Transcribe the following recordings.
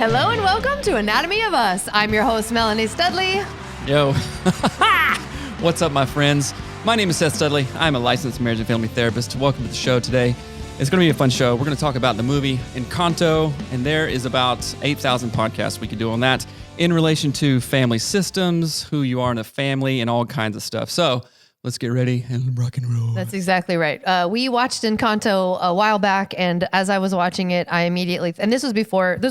Hello and welcome to Anatomy of Us. I'm your host, Melanie Studley. Yo. What's up, my friends? My name is Seth Studley. I'm a licensed marriage and family therapist. Welcome to the show today. It's going to be a fun show. We're going to talk about the movie Encanto, and there is about 8,000 podcasts we could do on that in relation to family systems, who you are in a family, and all kinds of stuff. So let's get ready and rock and roll. That's exactly right. We watched Encanto a while back, and as I was watching it, I immediately, and this was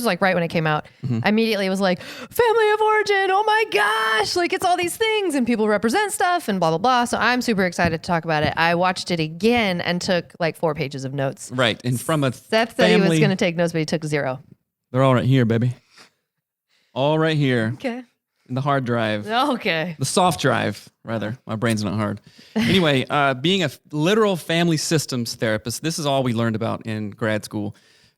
like right when it came out, I immediately was like, family of origin, oh my gosh, like it's all these things, and people represent stuff, and blah, blah, blah. So I'm super excited to talk about it. I watched it again and took like 4 pages of notes. Right, and from a Seth said he was going to take notes, but he took 0. They're all right here, baby. All right here. Okay. In the hard drive. Okay. The soft drive, rather. My brain's not hard. Anyway, being a literal family systems therapist, this is all we learned about in grad school.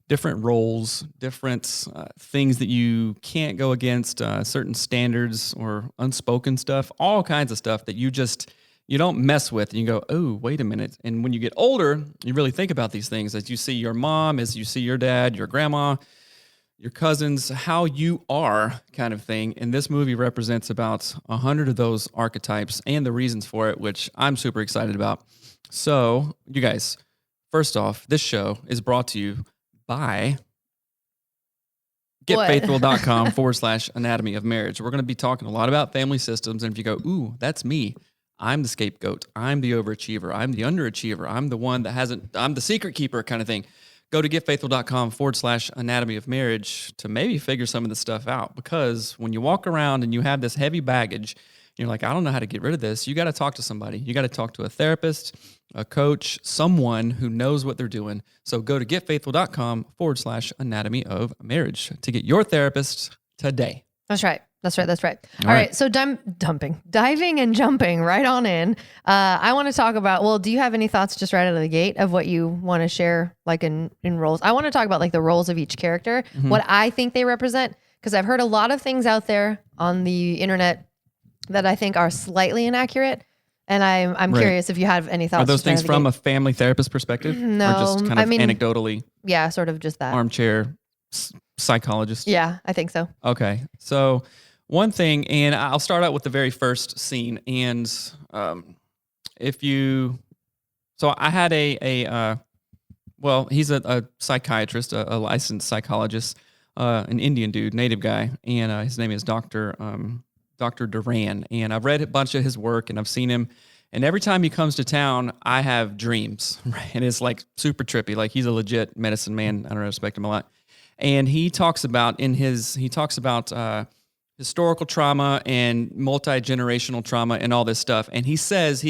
Different roles, different things that you can't go against, certain standards or unspoken stuff, all kinds of stuff that you don't mess with. And you go, oh, wait a minute. And when you get older, you really think about these things as you see your mom, as you see your dad, your grandma, your cousins, how you are kind of thing. And this movie represents about 100 of those archetypes and the reasons for it, which I'm super excited about. So, you guys, first off, this show is brought to you by getfaithful.com/anatomy of marriage. We're going to be talking a lot about family systems. And if you go, ooh, that's me. I'm the scapegoat. I'm the overachiever. I'm the underachiever. I'm the one that I'm the secret keeper kind of thing. Go to getfaithful.com/anatomy of marriage to maybe figure some of this stuff out. Because when you walk around and you have this heavy baggage, you're like, I don't know how to get rid of this. You got to talk to somebody. You got to talk to a therapist, a coach, someone who knows what they're doing. So go to getfaithful.com/anatomy of marriage to get your therapist today. That's right. All right. So diving and jumping right on in. I want to talk about, do you have any thoughts just right out of the gate of what you want to share like in roles? I want to talk about like the roles of each character, what I think they represent, because I've heard a lot of things out there on the internet that I think are slightly inaccurate. And I'm curious if you have any thoughts. Are those things from a family therapist perspective? No. Or just kind of anecdotally? Yeah, sort of just that. Armchair psychologist? Yeah, I think so. Okay. So one thing, and I'll start out with the very first scene. And I had he's a psychiatrist, a licensed psychologist, an Indian dude, native guy, and his name is Dr. Duran. And I've read a bunch of his work, and I've seen him. And every time he comes to town, I have dreams, right? And it's like super trippy. Like he's a legit medicine man. I respect him a lot. And he talks about historical trauma and multi-generational trauma and all this stuff. And he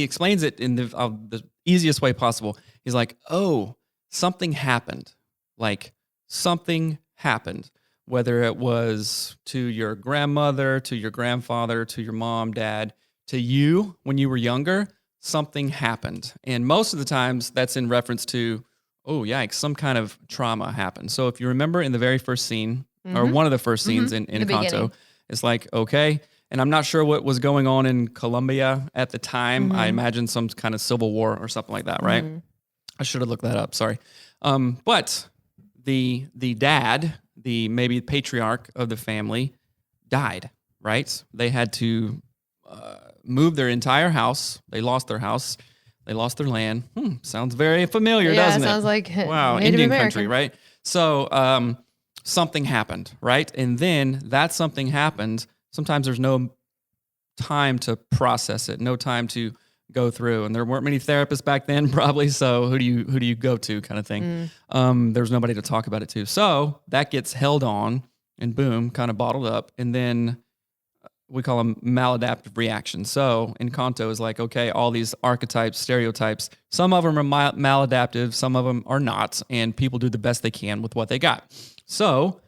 explains it in the easiest way possible. He's like, oh, something happened. Like something happened, whether it was to your grandmother, to your grandfather, to your mom, dad, to you when you were younger, something happened. And most of the times that's in reference to, oh, yikes, some kind of trauma happened. So if you remember in the very first scene, or one of the first scenes in Encanto, it's like, okay, and I'm not sure what was going on in Colombia at the time. I imagine some kind of civil war or something like that, right? I should have looked that up, sorry. But the dad, maybe patriarch of the family, died, right? They had to move their entire house. They lost their house. They lost their land. Sounds very familiar, doesn't it? Yeah, sounds like wow, Native Indian American country, right? So something happened, right? And then that something happened. Sometimes there's no time to process it, no time to go through. And there weren't many therapists back then, probably. So who do you go to, kind of thing? There's nobody to talk about it to. So that gets held on, and boom, kind of bottled up, and then we call them maladaptive reactions. So Encanto is like, okay, all these archetypes, stereotypes, some of them are maladaptive, some of them are not, and people do the best they can with what they got. So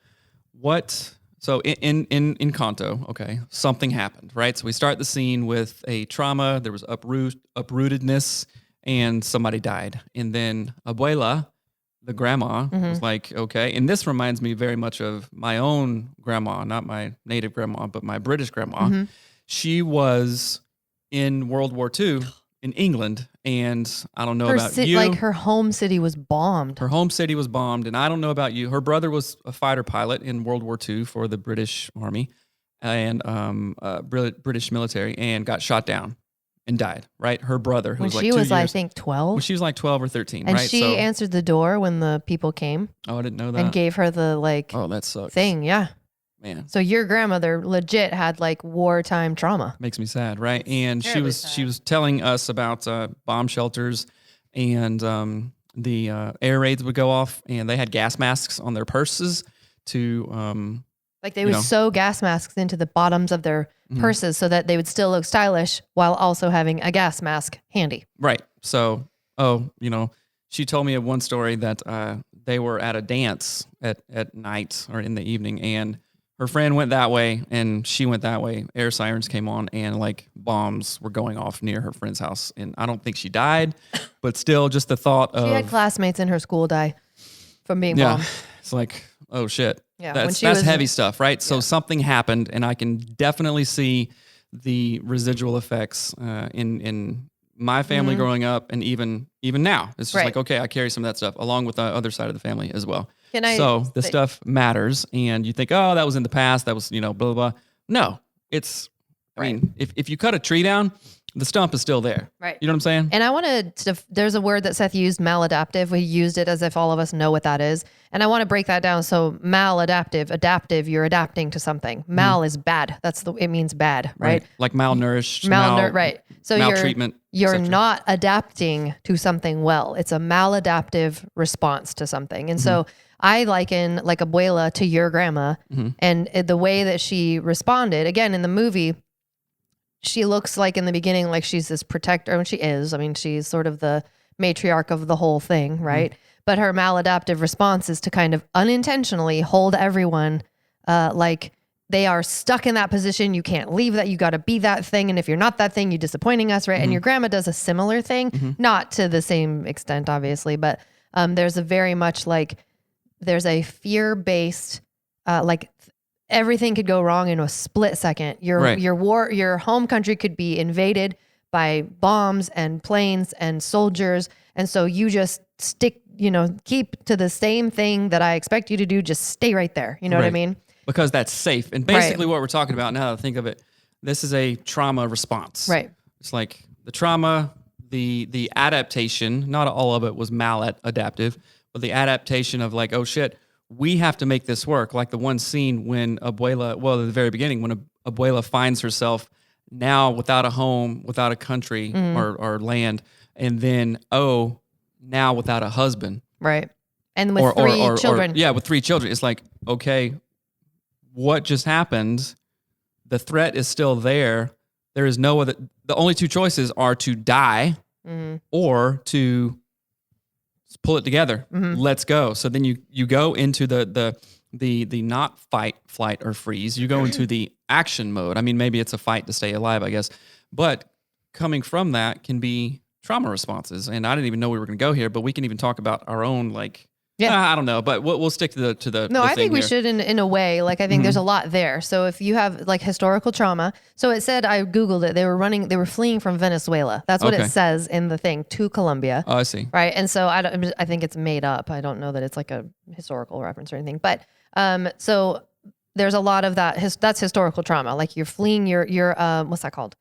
in Encanto, okay, something happened, right? So we start the scene with a trauma, there was uprootedness, and somebody died. And then Abuela, the grandma, was like, okay, and this reminds me very much of my own grandma, not my native grandma, but my British grandma. She was in World War II in England, and I don't know about you. Like her home city was bombed. Her home city was bombed, and I don't know about you. Her brother was a fighter pilot in World War II for the British Army and British military, and got shot down and died. Right, her brother, who When was like she 2 was, I years. think, 12. When she was like 12 or 13, And right? she answered the door when the people came Oh, I didn't know that. and gave her the Oh, that sucks. thing. Yeah. Man, So your grandmother legit had like wartime trauma. makes me sad, right? And she terribly was sad. telling us about bomb shelters, and the air raids would go off, and they had gas masks on their purses to Like they would sew gas masks into the bottoms of their purses so that they would still look stylish while also having a gas mask handy. right. So, she told me of one story that they were at a dance at night or in the evening, and her friend went that way and she went that way. Air sirens came on, and like bombs were going off near her friend's house. And I don't think she died, but still, just the thought of She had classmates in her school die from being bombed. it's like, oh shit. Yeah, when That's she was- heavy stuff, right? So Yeah. something happened, and I can definitely see the residual effects in my family growing up, and even now. It's just Right. like, okay, I carry some of that stuff along with the other side of the family as well. So The stuff matters, and you think, oh, that was in the past. That was, blah, blah, blah. No, it's, I mean, if you cut a tree down, the stump is still there. Right. You know what I'm saying? And I wanted to, there's a word that Seth used, maladaptive. We used it as if all of us know what that is. And I want to break that down. So maladaptive, adaptive, you're adapting to something. Mal is bad. It means bad, right? Like malnourished, Right. So maltreatment, you're et cetera. not adapting to something well. It's a maladaptive response to something. And so I liken like abuela to your grandma, and the way that she responded, again, in the movie, she looks like in the beginning, like she's this protector, and she is. I mean, she's sort of the matriarch of the whole thing, right? But her maladaptive response is to kind of unintentionally hold everyone like they are stuck in that position. You can't leave that. You got to be that thing. And if you're not that thing, you're disappointing us, right? And your grandma does a similar thing, not to the same extent, obviously, but there's a very much like, there's a fear-based, like everything could go wrong in a split second. Your home country could be invaded by bombs and planes and soldiers. And so you just keep to the same thing that I expect you to do. Just stay right there. You know what I mean? Because that's safe. And basically what we're talking about now that I think of it, this is a trauma response. Right. It's like the trauma, the adaptation, not all of it was maladaptive, but the adaptation of like, oh shit, we have to make this work. Like the one scene when Abuela, at the very beginning, when Abuela finds herself now without a home, without a country or land, and then, now without a husband. Right. And with three children. With 3 children. It's like, okay, what just happened? The threat is still there. There is no other, the only 2 choices are to die or to pull it together. Let's go. So then you go into the not fight, flight, or freeze. You go into the action mode. I mean, maybe it's a fight to stay alive, I guess. But coming from that can be trauma responses. And I didn't even know we were going to go here, but we can even talk about our own, like, I don't know, but we'll stick to the No, the I think we here. should in a way. Like, I think there's a lot there. So if you have like historical trauma, so it said, I Googled it, they were fleeing from Venezuela. That's what it says in the thing, to Colombia. Oh, I see. Right. And so I think it's made up. I don't know that it's like a historical reference or anything, but so there's a lot of that. That's historical trauma. Like you're fleeing your what's that called?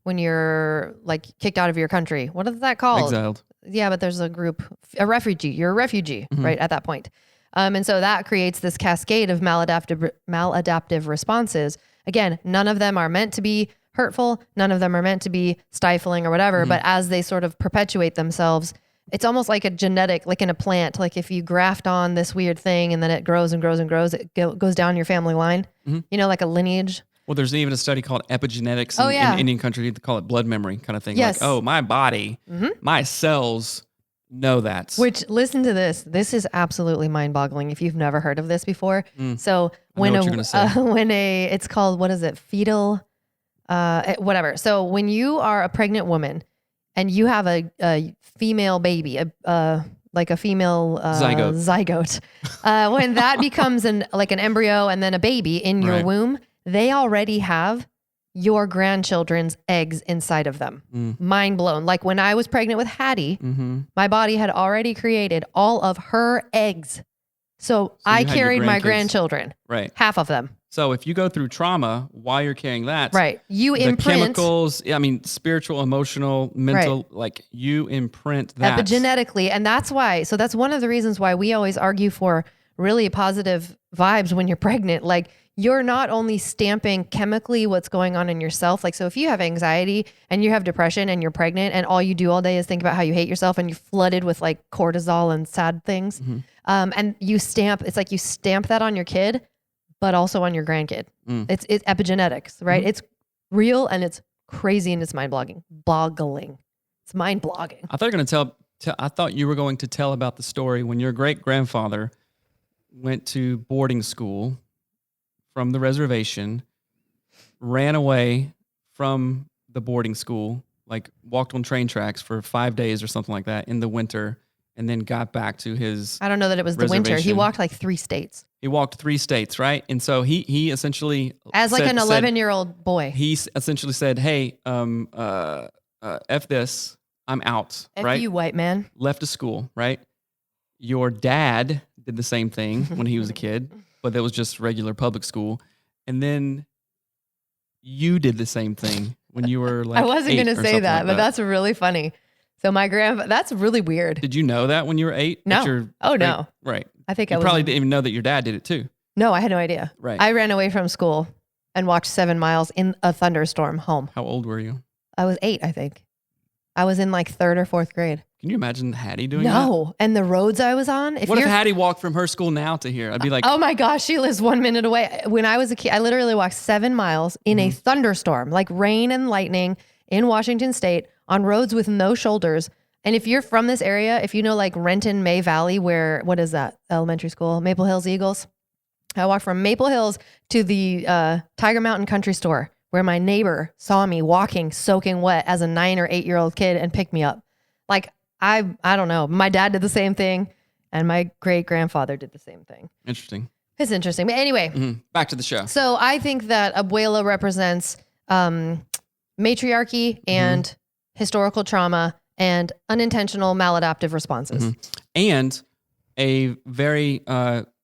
When you're like kicked out of your country. What is that called? Exiled. Yeah, but there's a group, a refugee. You're a refugee, right, at that point. And so that creates this cascade of maladaptive responses. Again, none of them are meant to be hurtful. None of them are meant to be stifling or whatever. But as they sort of perpetuate themselves, it's almost like a genetic, like in a plant. Like if you graft on this weird thing and then it grows and grows and grows, it goes down your family line, like a lineage. Well, there's even a study called epigenetics in Indian country. They call it blood memory kind of thing. Yes. Like, my body, my cells know that. Which, listen to this. This is absolutely mind-boggling if you've never heard of this before. So when it's called, what is it? Fetal, whatever. So when you are a pregnant woman and you have a female baby, like a female zygote, when that becomes an embryo and then a baby in your womb, they already have your grandchildren's eggs inside of them. Mind blown. Like when I was pregnant with Hattie, my body had already created all of her eggs. So I carried my grandchildren, right? Half of them. So if you go through trauma while you're carrying that, right, you the imprint chemicals. I mean, spiritual, emotional, mental. Right. Like you imprint that epigenetically, and that's why. So that's one of the reasons why we always argue for really positive vibes when you're pregnant. Like you're not only stamping chemically what's going on in yourself. Like so, if you have anxiety and you have depression and you're pregnant, and all you do all day is think about how you hate yourself, and you're flooded with like cortisol and sad things, and you stamp. It's like you stamp that on your kid, but also on your grandkid. It's epigenetics, right? It's real and it's crazy and it's boggling. It's mind blogging. I thought you were going to I thought you were going to tell about the story when your great grandfather went to boarding school from the reservation, ran away from the boarding school, like walked on train tracks for 5 days or something like that in the winter, and then got back to his I don't know that it was the winter. He walked like 3 states. He walked 3 states, right? And so he essentially as like an 11-year-old boy. He essentially said, "Hey, F this, I'm out." F right? you, white man. Left of school, right? Your dad did the same thing when he was a kid, but that was just regular public school. And then you did the same thing when you were like I wasn't going to say that, but like that's really funny. So my that's really weird. Did you know that when you were 8? No. No. Right. I think you probably didn't even know that your dad did it too. No, I had no idea. Right. I ran away from school and walked 7 miles in a thunderstorm home. How old were you? I was 8, I think. I was in like 3rd or 4th grade. Can you imagine Hattie doing that? No. And the roads I was on. What if Hattie walked from her school now to here? I'd be like, oh my gosh, she lives 1 minute away. When I was a kid, I literally walked 7 miles in a thunderstorm, like rain and lightning in Washington State on roads with no shoulders. And if you're from this area, if you know like Renton, May Valley, what is that elementary school? Maple Hills Eagles. I walked from Maple Hills to the Tiger Mountain Country Store, where my neighbor saw me walking soaking wet as a 9 or 8-year-old kid and picked me up. Like, I don't know. My dad did the same thing, and my great-grandfather did the same thing. Interesting. It's interesting. But anyway. Back to the show. So I think that abuela represents matriarchy and historical trauma and unintentional maladaptive responses. And a very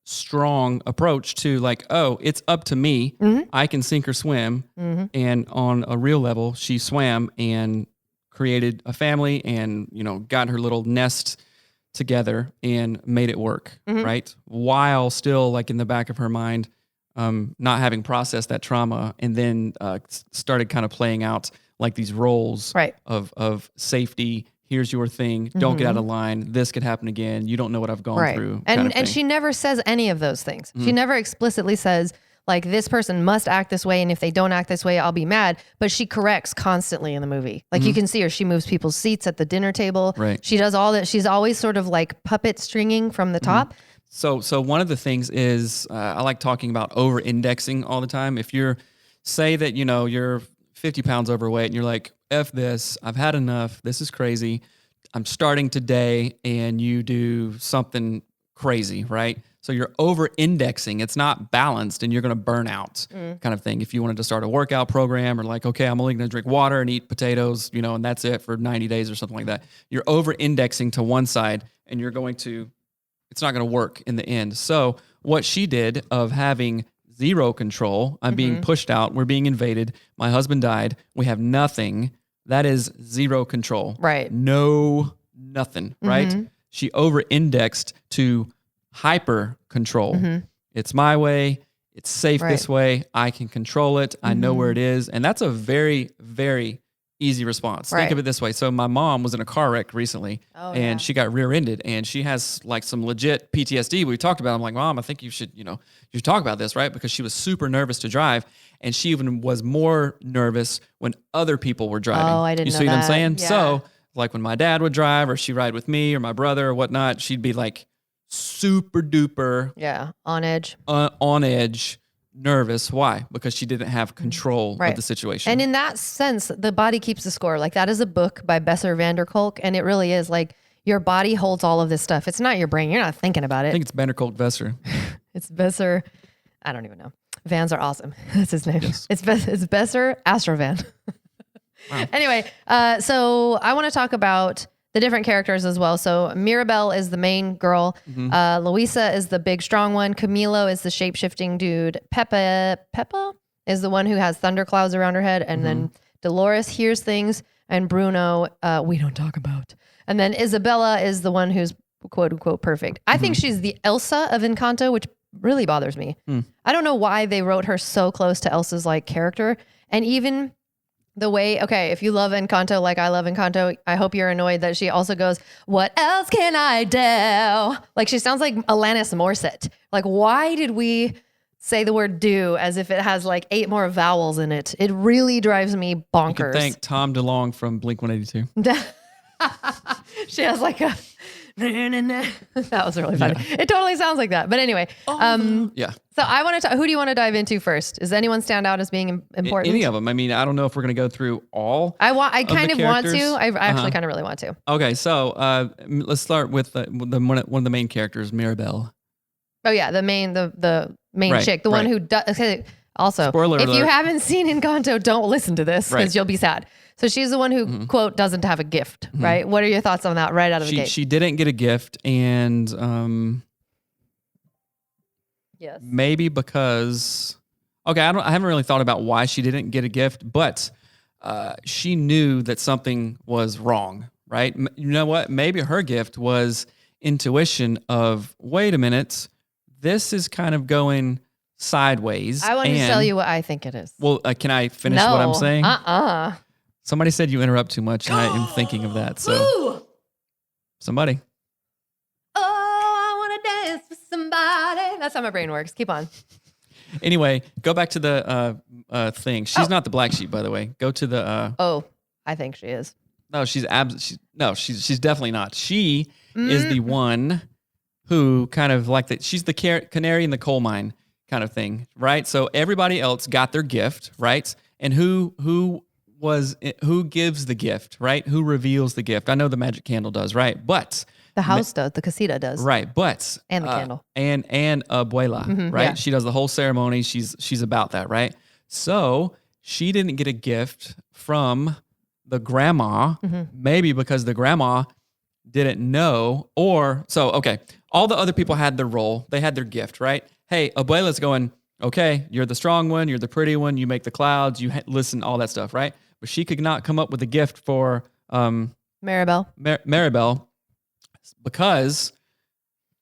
strong approach to like, oh, it's up to me. I can sink or swim. And on a real level, she swam and created a family and, got her little nest together and made it work, right? While still like in the back of her mind, not having processed that trauma, and then started kind of playing out like these roles of safety. Here's your thing. Don't get out of line. This could happen again. You don't know what I've gone through. And she never says any of those things. She never explicitly says, like, this person must act this way, and if they don't act this way, I'll be mad. But she corrects constantly in the movie. Like, you can see her. She moves people's seats at the dinner table. Right. She does all that. She's always sort of like puppet stringing from the top. So one of the things is I like talking about over-indexing all the time. If you're, say that, you're 50 pounds overweight and you're like, F this, I've had enough, this is crazy, I'm starting today, and you do something crazy, right? So you're over-indexing, it's not balanced, and you're going to burn out kind of thing. If you wanted to start a workout program, or like, okay, I'm only going to drink water and eat potatoes, and that's it for 90 days or something like that. You're over-indexing to one side, and it's not going to work in the end. So what she did of having zero control, I'm being pushed out, we're being invaded, my husband died, we have nothing, that is zero control. Right. Nothing, right? She over-indexed to hyper control. It's my way, it's safe this way, I can control it, I know where it is, and that's a very, very easy response. Think of it this way. So my mom was in a car wreck recently, and she got rear-ended, and she has like some legit PTSD. We talked about it. I'm like, Mom, I think you should talk about this, right? Because she was super nervous to drive, and she even was more nervous when other people were driving. Oh, I didn't know that. You see what I'm saying? Yeah. So like when my dad would drive, or she'd ride with me or my brother or whatnot, she'd be like super duper on edge, nervous. Why? Because she didn't have control of the situation. And in that sense, the body keeps the score. Like, that is a book by Besser van der Kolk, and it really is like your body holds all of this stuff. It's not your brain. You're not thinking about it. I think it's Vanderkolk Besser. It's Besser. I don't even know. Vans are awesome. That's his name. Yes. It's Besser Astrovan. Wow. Anyway, so I want to talk about the different characters as well. So Mirabelle is the main girl. Louisa is the big strong one. Camilo is the shape-shifting dude. Peppa is the one who has thunder clouds around her head. And then Dolores hears things. And Bruno, we don't talk about. And then Isabella is the one who's quote unquote perfect. I think she's the Elsa of Encanto, which really bothers me. I don't know why they wrote her so close to Elsa's like character. And even the way, okay, if you love Encanto like I love Encanto, I hope you're annoyed that she also goes, what else can I do? Like she sounds like Alanis Morissette. Like why did we say the word do as if it has like 8 more vowels in it? It really drives me bonkers. You can thank Tom DeLonge from Blink-182. She has like a... That was really funny. Yeah. It totally sounds like that. But anyway. Yeah. So I want to. Who do you want to dive into first? Does anyone stand out as being important? Any of them. I mean, I don't know if we're going to go through all. I kind of want to. I actually kind of really want to. Okay, so let's start with one of the main characters, Mirabelle. Oh yeah, the main chick, the one who does. Okay, also, spoiler if alert. you haven't seen Encanto, don't listen to this because you'll be sad. So she's the one who, quote, doesn't have a gift, right? What are your thoughts on that right out of the gate? She didn't get a gift, and yes, maybe because, okay, I haven't really thought about why she didn't get a gift, but she knew that something was wrong, right? You know what? Maybe her gift was intuition of, wait a minute, this is kind of going sideways. I want to tell you what I think it is. Well, can I finish what I'm saying? Uh-uh. Somebody said you interrupt too much, and I am thinking of that. So, somebody. Oh, I want to dance with somebody. That's how my brain works. Keep on. Anyway, go back to the thing. She's not the black sheep, by the way. Go to the. Oh, I think she is. No, she's definitely not. She is the one who kind of like that. She's the canary in the coal mine kind of thing, right? So everybody else got their gift, right? And who gives the gift, right? Who reveals the gift? I know the magic candle does, right? But the house does, the casita does, right? But and the candle and abuela, right? Yeah. She does the whole ceremony. She's about that, right? So she didn't get a gift from the grandma, maybe because the grandma didn't know, or so. Okay, all the other people had their role. They had their gift, right? Hey, abuela's going, okay, you're the strong one, you're the pretty one, you make the clouds, you listen, all that stuff, right? But she could not come up with a gift for Mirabelle. Mirabelle, because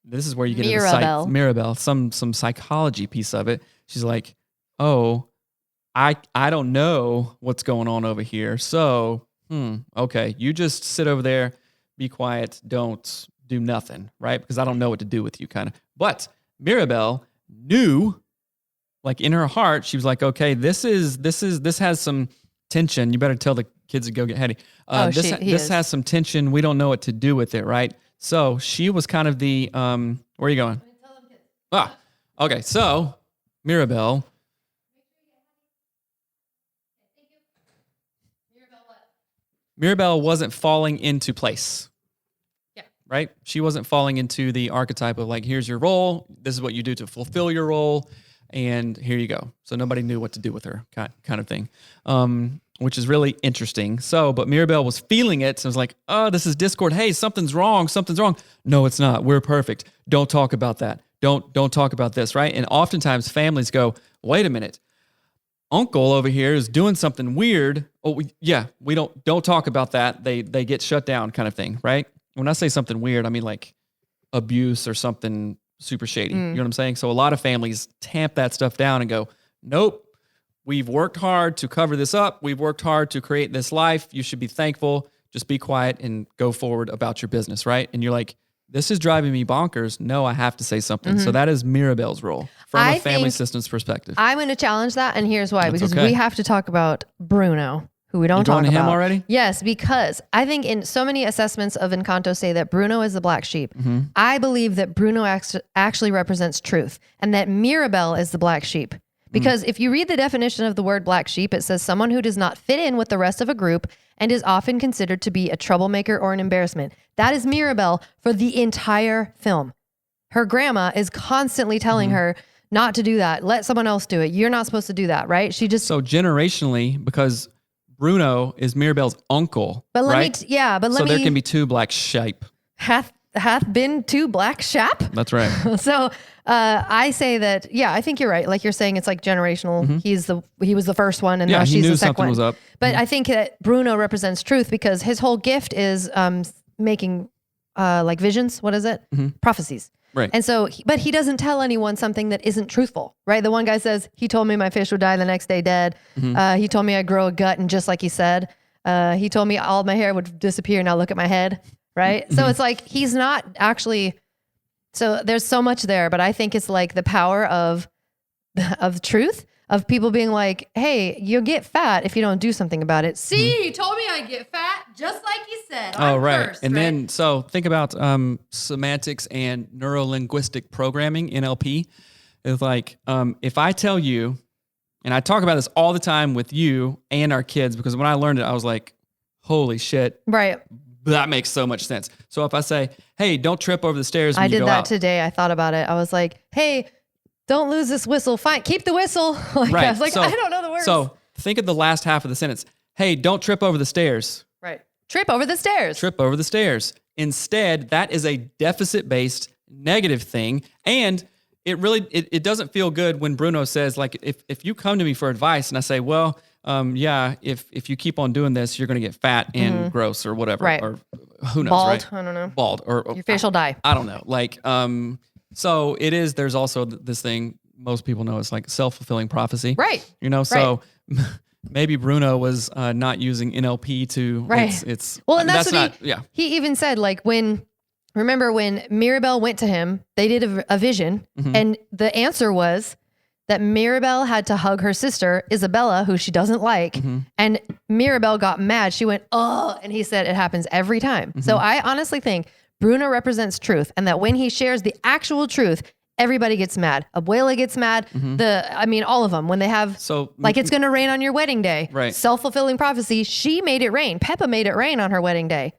this is where you get into Mirabelle, some psychology piece of it. She's like, oh, I don't know what's going on over here. So, okay, you just sit over there, be quiet, don't do nothing, right? Because I don't know what to do with you, kind of. But Mirabelle knew, like in her heart, she was like, okay, this has some tension. You better tell the kids to go get Hetty. This has some tension. We don't know what to do with it, right? So she was kind of the where are you going? Okay. So Mirabelle. Mirabelle wasn't falling into place. Yeah. Right? She wasn't falling into the archetype of like, here's your role. This is what you do to fulfill your role. And here you go. So nobody knew what to do with her, kind of thing, which is really interesting. So, but Mirabelle was feeling it. So it was like, oh, this is discord. Hey, something's wrong. Something's wrong. No, it's not. We're perfect. Don't talk about that. Don't talk about this, right? And oftentimes families go, wait a minute. Uncle over here is doing something weird. Oh, we don't talk about that. They get shut down, kind of thing, right? When I say something weird, I mean like abuse or something super shady. You know what I'm saying? So a lot of families tamp that stuff down and go, nope, we've worked hard to cover this up. We've worked hard to create this life. You should be thankful. Just be quiet and go forward about your business, right? And you're like, this is driving me bonkers. No, I have to say something. So that is Mirabelle's role from a family systems perspective. I'm going to challenge that, and here's why. Because we have to talk about Bruno, who we don't talk about. Him already? Yes, because I think in so many assessments of Encanto say that Bruno is the black sheep. I believe that Bruno actually represents truth, and that Mirabelle is the black sheep. Because if you read the definition of the word black sheep, it says someone who does not fit in with the rest of a group and is often considered to be a troublemaker or an embarrassment. That is Mirabelle for the entire film. Her grandma is constantly telling her, not to do that. Let someone else do it. You're not supposed to do that, right? She just So generationally, because Bruno is Mirabelle's uncle, but let right? me but let so me there can be two black sheep. hath been two black shap. That's right. So I say that, I think you're right. Like you're saying, it's like generational. He was the first one, and now he she's knew the second something one. was up. But I think that Bruno represents truth because his whole gift is making like visions. What is it? Prophecies. Right. And so, but he doesn't tell anyone something that isn't truthful, right? The one guy says, he told me my fish would die the next day dead. He told me I'd grow a gut, and just like he said, he told me all my hair would disappear. Now look at my head, right? So it's like, he's not actually, so there's so much there, but I think it's like the power of truth, of people being like, hey, you'll get fat if you don't do something about it. See, he told me I'd get fat, just like he said. I'm right. cursed, And right? then, so think about semantics and neuro-linguistic programming, NLP. It's like, if I tell you, and I talk about this all the time with you and our kids, because when I learned it, I was like, holy shit. Right. That makes so much sense. So if I say, hey, don't trip over the stairs when I you did go that out. today. I thought about it. I was like, hey, don't lose this whistle. Fine. Keep the whistle. Like, Right. I was like, So- I don't know the words. So think of the last half of the sentence. Hey, don't trip over the stairs. right. Trip over the stairs. Trip over the stairs. Instead, that is a deficit-based negative thing. And it really, it doesn't feel good when Bruno says, like, if you come to me for advice and I say, well, if you keep on doing this, you're going to get fat and gross or whatever. Right. Or who knows, Bald. right? I don't know. Bald. Or Your face will die. I don't know. Like, so it is, there's also this thing most people know, it's like self-fulfilling prophecy. Right. You know, so maybe Bruno was not using NLP to, Right. it's Well, and that's what not, he even said, like remember when Mirabelle went to him, they did a vision, and the answer was that Mirabelle had to hug her sister, Isabella, who she doesn't like. And Mirabelle got mad. She went, oh, and he said it happens every time. So I honestly think Bruno represents truth, and that when he shares the actual truth, everybody gets mad. Abuela gets mad. All of them, when they have, So like, it's going to rain on your wedding day. Right. Self-fulfilling prophecy. She made it rain. Peppa made it rain on her wedding day.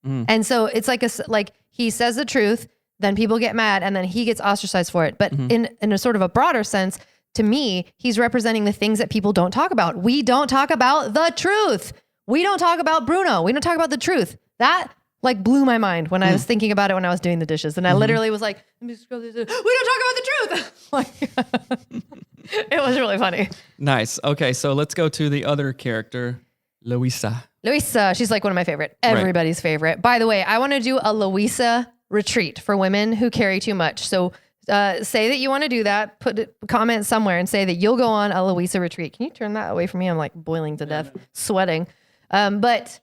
And so it's like he says the truth, then people get mad, and then he gets ostracized for it. But in a sort of a broader sense, to me, he's representing the things that people don't talk about. We don't talk about the truth. We don't talk about Bruno. We don't talk about the truth. That like blew my mind when I was thinking about it when I was doing the dishes. And I literally was like, let me scroll this. We don't talk about the truth. Like, it was really funny. nice. Okay, so let's go to the other character, Louisa. Louisa, she's like one of my favorite. Everybody's favorite. By the way, I want to do a Louisa retreat for women who carry too much. So say that you want to do that. Comment somewhere and say that you'll go on a Louisa retreat. Can you turn that away from me? I'm like boiling to death, sweating. But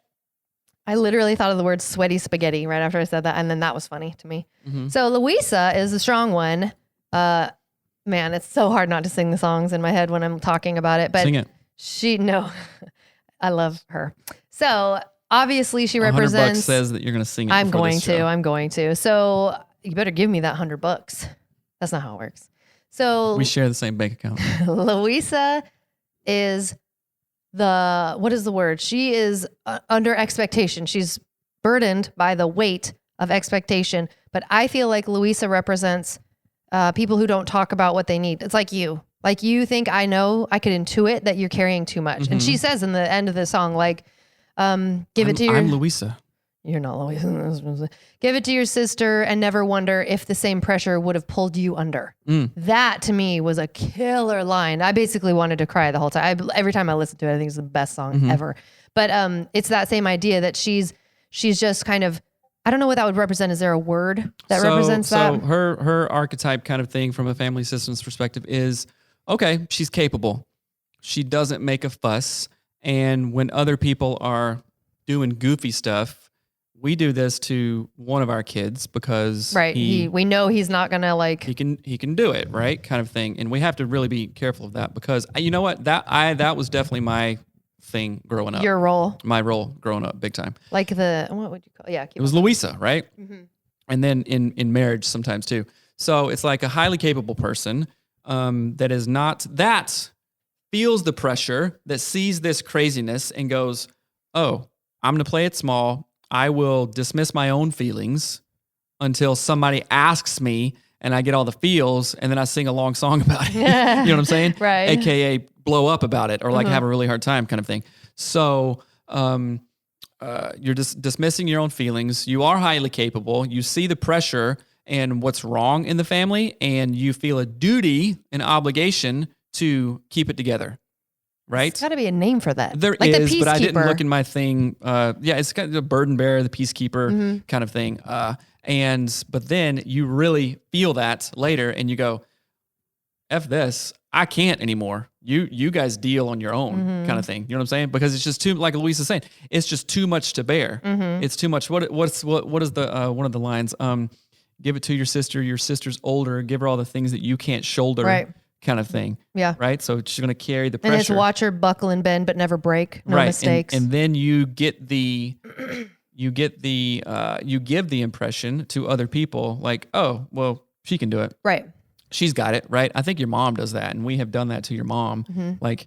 I literally thought of the word sweaty spaghetti right after I said that. And then that was funny to me. So Louisa is a strong one. Man, it's so hard not to sing the songs in my head when I'm talking about it. But Sing it. I love her. So obviously she $100 represents. says that you're going to sing it. I'm before going this to. show. I'm going to. So you better give me that $100. That's not how it works. So We share the same bank account. Louisa is what is the word? She is under expectation. She's burdened by the weight of expectation. But I feel like Louisa represents people who don't talk about what they need. It's like you. Like you think, I could intuit that you're carrying too much. And she says in the end of the song, like, give it to your... I'm Louisa. You're not Louisa. Give it to your sister and never wonder if the same pressure would have pulled you under. That to me was a killer line. I basically wanted to cry the whole time. Every time I listen to it, I think it's the best song ever. But it's that same idea that she's just kind of, I don't know what that would represent. Is there a word that represents that? So her archetype kind of thing from a family systems perspective is, okay, she's capable. She doesn't make a fuss. And when other people are doing goofy stuff, we do this to one of our kids because we know he's not gonna like he can do it, right? Kind of thing. And we have to really be careful of that because you know what? That was definitely my thing growing up. Your role. My role growing up big time. Like what would you call it? Yeah. It was Louisa, right? And then in marriage sometimes too. So it's like a highly capable person that feels the pressure, that sees this craziness and goes, oh, I'm going to play it small. I will dismiss my own feelings until somebody asks me, and I get all the feels, and then I sing a long song about it. You know what I'm saying? Right. AKA blow up about it or like have a really hard time kind of thing. So you're just dismissing your own feelings. You are highly capable. You see the pressure and what's wrong in the family, and you feel a duty, an obligation to keep it together. Right? There's got to be a name for that. There like is, the but I didn't peacekeeper. look in my thing. It's kind of the burden bearer, the peacekeeper kind of thing. But then you really feel that later, and you go, "F this, I can't anymore. You guys deal on your own," kind of thing. You know what I'm saying? Because it's just too, like Louisa saying, it's just too much to bear. It's too much. What is the one of the lines? Give it to your sister. Your sister's older. Give her all the things that you can't shoulder. Right. Kind of thing. Yeah. Right. So she's going to carry the pressure. And it's watch her buckle and bend, but never break. No mistakes. And then you give the impression to other people like, oh, well, she can do it. Right. She's got it. Right. I think your mom does that. And we have done that to your mom. Like,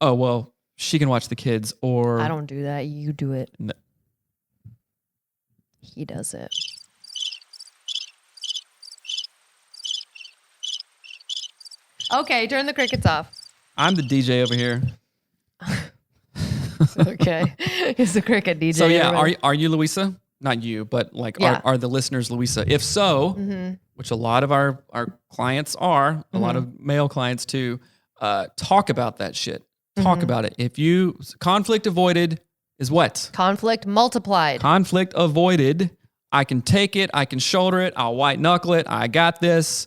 oh, well, she can watch the kids, or I don't do that. You do it. No. He does it. Okay, turn the crickets off. I'm the DJ over here. Okay. He's the cricket DJ. So yeah, are you Louisa? Not you, but like Yeah. are the listeners Louisa? If so, which a lot of our clients are, a lot of male clients too, talk about that shit. Talk about it. If you conflict avoided is what? Conflict multiplied. Conflict avoided. I can take it. I can shoulder it. I'll white knuckle it. I got this.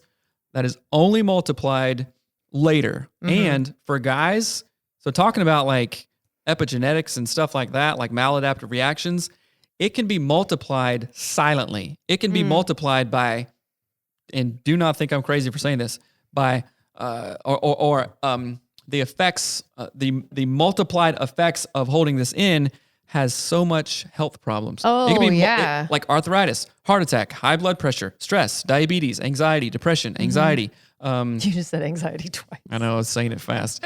That is only multiplied later. And for guys, so talking about like epigenetics and stuff like that, like maladaptive reactions, it can be multiplied silently. It can be multiplied by, and do not think I'm crazy for saying this, by the effects, the multiplied effects of holding this in has so much health problems. Oh, it can be yeah. like arthritis, heart attack, high blood pressure, stress, diabetes, anxiety, depression, anxiety. You just said anxiety twice. I know I was saying it fast.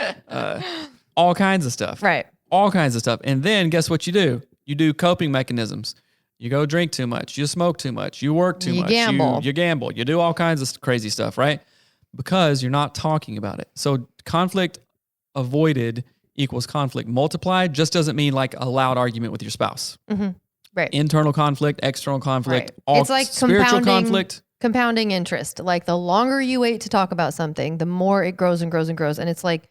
All kinds of stuff. Right. All kinds of stuff. And then guess what you do? You do coping mechanisms. You go drink too much. You smoke too much. You work too much. Gamble. You gamble. You do all kinds of crazy stuff, right? Because you're not talking about it. So conflict avoided equals conflict multiplied just doesn't mean like a loud argument with your spouse. Right. Internal conflict, external conflict, Right. all It's like spiritual conflict. Compounding interest. Like the longer you wait to talk about something, the more it grows and grows and grows. And it's like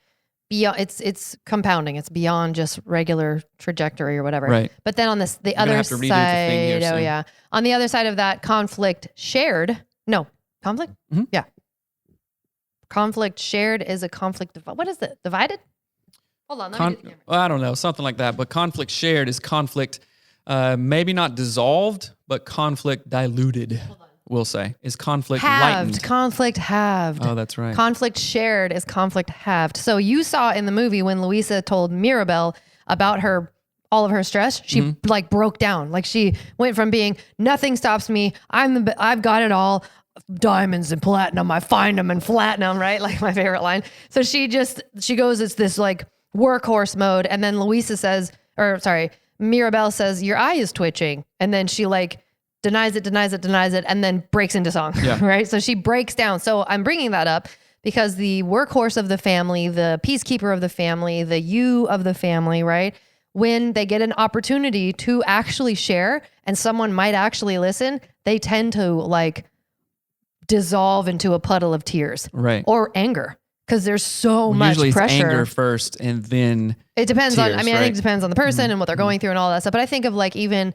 beyond, it's compounding. It's beyond just regular trajectory or whatever. Right. But then on the gonna other have to redo the thing here side, soon. yeah. On the other side of that, conflict shared. No, conflict? Yeah. Conflict shared is a conflict. What is it? Divided? Hold on. Let me do the camera. I don't know, something like that. But conflict shared is conflict, maybe not dissolved, but conflict diluted. We'll say is conflict lightened. Halved. Conflict halved. Oh, that's right. Conflict shared is conflict halved. So you saw in the movie when Louisa told Mirabelle about all of her stress, she like broke down. Like she went from being nothing stops me. I've got it all. Diamonds and platinum. I find them in platinum, right? Like my favorite line. So she goes, it's this like workhorse mode. And then Mirabelle says, your eye is twitching. And then she like denies it, and then breaks into song, right? So she breaks down. So I'm bringing that up because the workhorse of the family, the peacekeeper of the family, the you of the family, right? When they get an opportunity to actually share and someone might actually listen, they tend to like dissolve into a puddle of tears, Right. or anger, because there's so much Usually pressure. it's anger first, and then It depends tears, on, I think right? it depends on the person and what they're going through and all that stuff. But I think of like even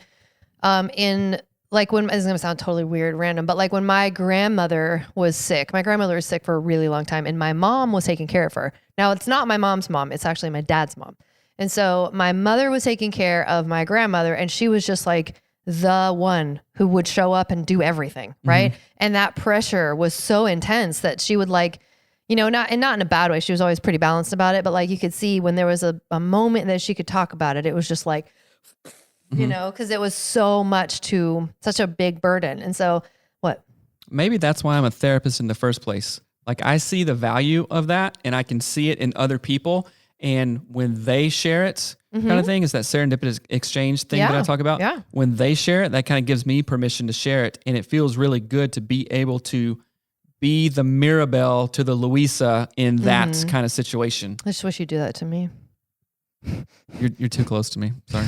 in like when, this is going to sound totally weird, random, but like when my grandmother was sick for a really long time and my mom was taking care of her. Now it's not my mom's mom. It's actually my dad's mom. And so my mother was taking care of my grandmother and she was just like the one who would show up and do everything. Right. And that pressure was so intense that she would like, you know, not in a bad way. She was always pretty balanced about it, but like you could see when there was a moment that she could talk about it, it was just like, you know, because it was such a big burden. And so what? maybe that's why I'm a therapist in the first place. Like I see the value of that and I can see it in other people. And when they share it, kind of thing, is that serendipitous exchange thing that I talk about. Yeah. When they share it, that kind of gives me permission to share it. And it feels really good to be able to be the Mirabelle to the Louisa in that kind of situation. I just wish you'd do that to me. You're too close to me. Sorry.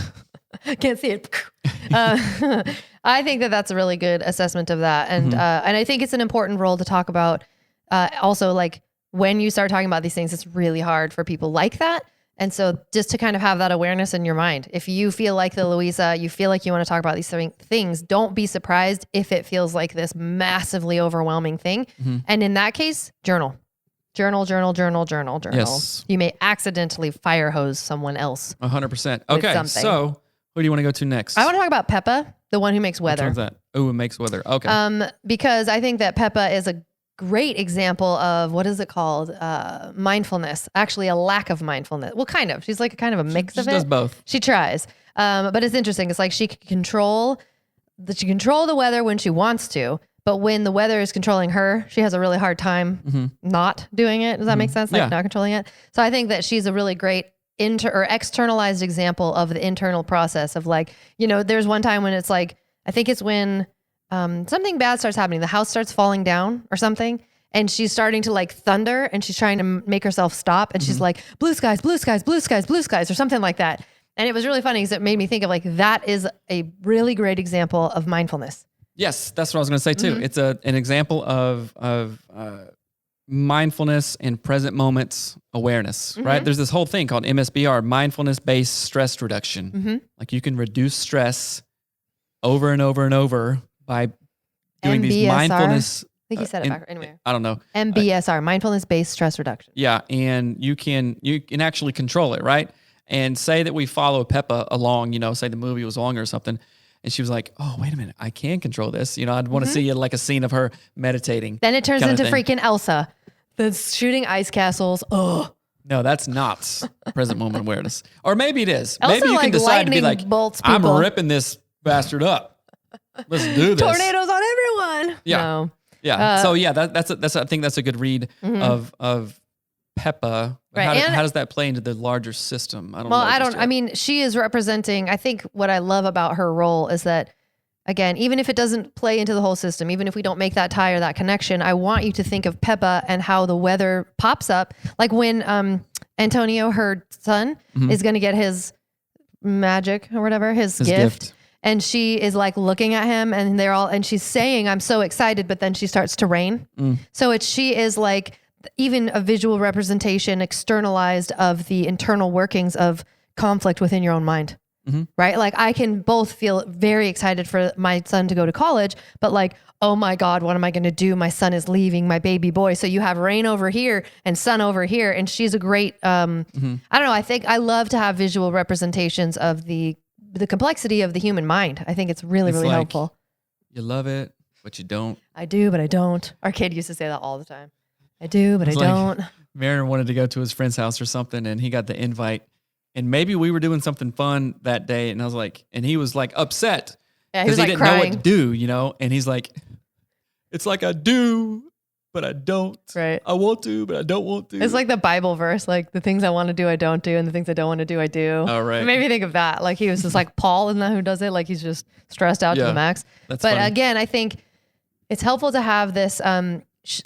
Can't see it. I think that that's a really good assessment of that. And I think it's an important role to talk about. Also, like when you start talking about these things, it's really hard for people like that. And so just to kind of have that awareness in your mind, if you feel like the Louisa, you feel like you want to talk about these things, don't be surprised if it feels like this massively overwhelming thing. And in that case, journal. Journal. Yes. You may accidentally fire hose someone else. 100%. Okay, so who do you want to go to next? I want to talk about Peppa, the one who makes weather. Which one's that? Oh, it makes weather. Okay. Because I think that Peppa is a great example of, what is it called? Mindfulness. Actually, a lack of mindfulness. Well, kind of. She's like a kind of a mix of it. She does both. She tries. But it's interesting. It's like she can control the weather when she wants to, but when the weather is controlling her, she has a really hard time not doing it. Does that make sense? Like not controlling it. So I think that she's a really great externalized example of the internal process of like, there's one time when it's like, I think it's when something bad starts happening. The house starts falling down or something. And she's starting to like thunder and she's trying to make herself stop. And she's like, blue skies, blue skies, blue skies, blue skies, or something like that. And it was really funny because it made me think of like, that is a really great example of mindfulness. Yes, that's what I was going to say too. It's an example of mindfulness and present moments awareness, right? There's this whole thing called MSBR, mindfulness-based stress reduction. Like you can reduce stress over and over and over by doing these mindfulness. I think you said it back. Anyway, I don't know. MBSR, mindfulness-based stress reduction. Yeah, and you can actually control it, right? And say that we follow Peppa along, say the movie was long or something. And she was like, oh, wait a minute, I can control this. I'd want to see like a scene of her meditating. Then it turns into freaking Elsa that's shooting ice castles. Oh. No, that's not present moment awareness. Or maybe it is. Elsa, maybe you can decide to be like, I'm people. ripping this bastard up. Let's do this. Tornadoes on everyone. Yeah. No. Yeah. So yeah, that's I think that's a good read of Peppa. Right. How does that play into the larger system? I don't know. I mean, she is representing, I think what I love about her role is that, again, even if it doesn't play into the whole system, even if we don't make that tie or that connection, I want you to think of Peppa and how the weather pops up. Like when Antonio, her son, is going to get his magic or whatever, his gift. And she is like looking at him and she's saying, I'm so excited, but then she starts to rain. So she is like, even a visual representation externalized of the internal workings of conflict within your own mind, right? Like I can both feel very excited for my son to go to college, but like, oh my God, what am I going to do? My son is leaving, my baby boy. So you have rain over here and sun over here. And she's a great, I don't know. I think I love to have visual representations of the complexity of the human mind. I think it's really helpful. You love it, but you don't. I do, but I don't. Our kid used to say that all the time. I do, but I don't. Marin wanted to go to his friend's house or something, and he got the invite. And maybe we were doing something fun that day, and he was like upset because he didn't know what to do, And he's like, it's like I do, but I don't. Right. I want to, but I don't want to. It's like the Bible verse, like the things I want to do, I don't do, and the things I don't want to do, I do. Oh, right. It made me think of that. Like he was just like Paul, isn't that who does it? Like he's just stressed out to the max. That's but funny. Again, I think it's helpful to have this,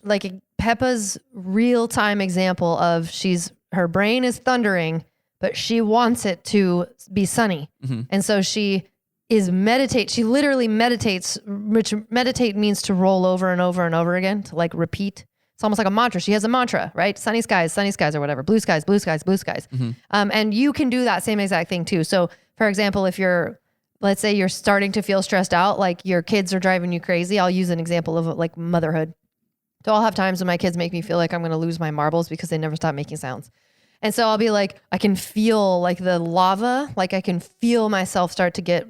like Peppa's real-time example of her brain is thundering, but she wants it to be sunny. And so she literally meditates, which meditate means to roll over and over and over again, to like repeat. It's almost like a mantra. She has a mantra, right? Sunny skies or whatever. Blue skies, blue skies, blue skies. And you can do that same exact thing too. So for example, if let's say you're starting to feel stressed out, like your kids are driving you crazy. I'll use an example of like motherhood. So I'll have times when my kids make me feel like I'm going to lose my marbles because they never stop making sounds. And so I'll be like, I can feel like the lava, like I can feel myself start to get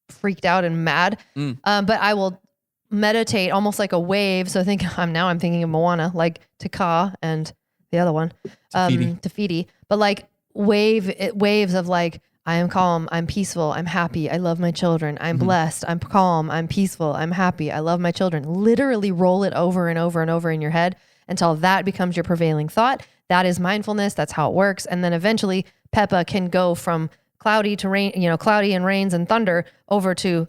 freaked out and mad. But I will meditate almost like a wave. So I'm thinking of Moana, like Taka and the other one, Tafiti. But like waves of like, I am calm, I'm peaceful, I'm happy, I love my children, I'm blessed, I'm calm, I'm peaceful, I'm happy, I love my children. Literally roll it over and over and over in your head until that becomes your prevailing thought. That is mindfulness. That's how it works. And then eventually Peppa can go from cloudy to rain, cloudy and rains and thunder over to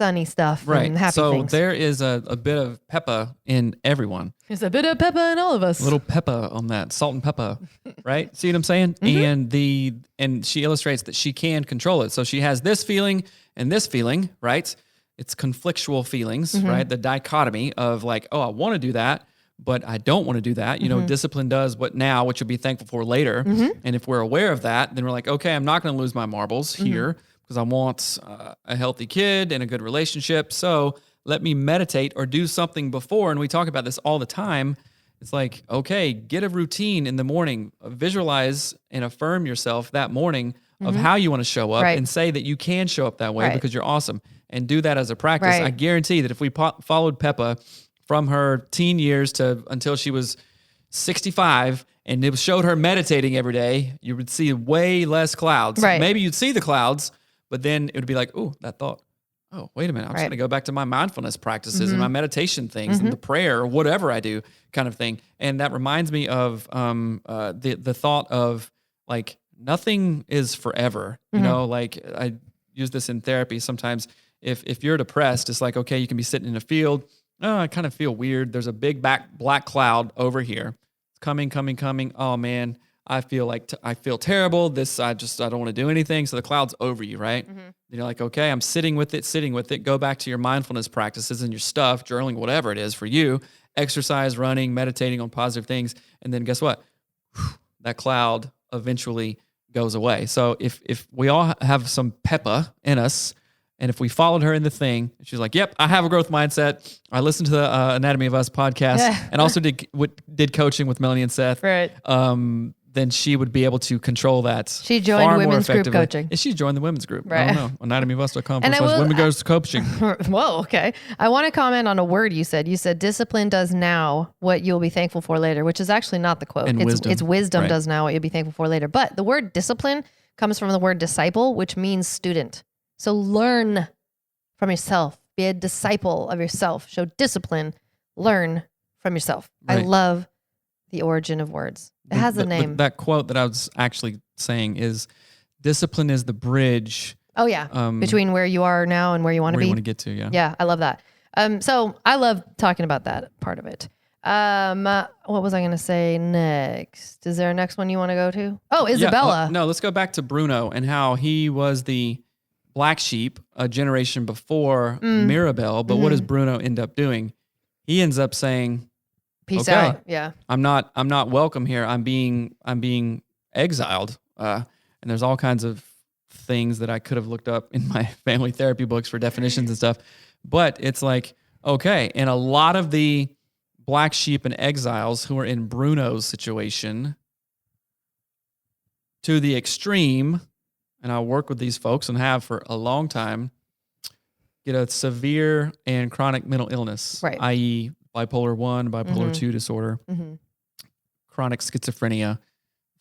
sunny stuff Right. and happy so things. there is a bit of pepper in everyone. There's a bit of pepper in all of us. A little pepper on that, salt and pepper, right? See what I'm saying? And she illustrates that she can control it. So she has this feeling and this feeling, right? It's conflictual feelings, right? The dichotomy of like, oh, I want to do that, but I don't want to do that. You know, discipline does what you'll be thankful for later. And if we're aware of that, then we're like, okay, I'm not going to lose my marbles here because I want a healthy kid and a good relationship. So let me meditate or do something before. And we talk about this all the time. It's like, okay, get a routine in the morning, visualize and affirm yourself that morning of how you want to show up and say that you can show up that way because you're awesome, and do that as a practice. I guarantee that if we followed Peppa from her teen years to until she was 65 and it showed her meditating every day, you would see way less clouds. Maybe you'd see the clouds, but then it would be like, oh, that thought, oh, wait a minute, I'm just going to go back to my mindfulness practices and my meditation things and the prayer or whatever I do kind of thing. And that reminds me of the thought of like, nothing is forever. You know, like I use this in therapy sometimes. If you're depressed, it's like, okay, you can be sitting in a field. Oh, I kind of feel weird. There's a big black cloud over here. It's coming. Oh man, I feel like I feel terrible. I don't want to do anything. So the cloud's over you, right? And you're like, okay, I'm sitting with it. Go back to your mindfulness practices and your stuff, journaling, whatever it is for you, exercise, running, meditating on positive things. And then guess what? That cloud eventually goes away. So if we all have some Peppa in us, and if we followed her in the thing, she's like, yep, I have a growth mindset. I listened to the Anatomy of Us podcast and also did coaching with Melanie and Seth. Right. Then she would be able to control that. She joined women's group coaching. Yeah, she joined the women's group. Right. I don't know. anatomyofus.com/women goes coaching. Whoa, okay. I want to comment on a word you said. You said discipline does now what you'll be thankful for later, which is actually not the quote. And it's wisdom right. does now what you'll be thankful for later. But the word discipline comes from the word disciple, which means student. So learn from yourself. Be a disciple of yourself. Show discipline. Learn from yourself. Right. I love the origin of words. It has a name. That quote that I was actually saying is, discipline is the bridge. Oh yeah, between where you are now and where you want to be. Where you want to get to, yeah. Yeah, I love that. So I love talking about that part of it. What was I going to say next? Is there a next one you want to go to? Oh, Isabella. No, let's go back to Bruno and how he was the black sheep a generation before Mirabelle. But what does Bruno end up doing? He ends up saying, peace okay, out. Yeah. I'm not welcome here. I'm being exiled. And there's all kinds of things that I could have looked up in my family therapy books for definitions and stuff. But it's like, okay. And a lot of the black sheep and exiles who are in Bruno's situation to the extreme, and I work with these folks and have for a long time, get a severe and chronic mental illness, right. i.e. bipolar 1, bipolar 2 disorder, chronic schizophrenia,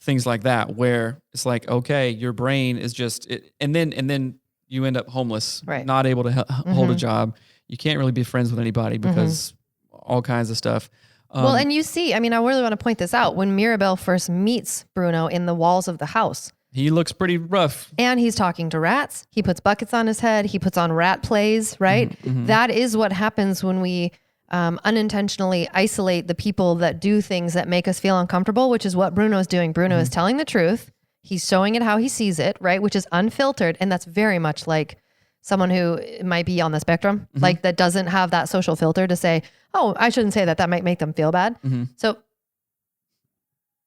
things like that, where it's like, okay, your brain is just, and then you end up homeless, right. not able to hold a job. You can't really be friends with anybody because all kinds of stuff. Well, and you see, I mean, I really want to point this out. When Mirabelle first meets Bruno in the walls of the house, he looks pretty rough. And he's talking to rats. He puts buckets on his head. He puts on rat plays, right? That is what happens when we unintentionally isolate the people that do things that make us feel uncomfortable, which is what Bruno's doing. Bruno is telling the truth. He's showing it how he sees it, right? Which is unfiltered. And that's very much like someone who might be on the spectrum, like that doesn't have that social filter to say, oh, I shouldn't say that. That might make them feel bad. So,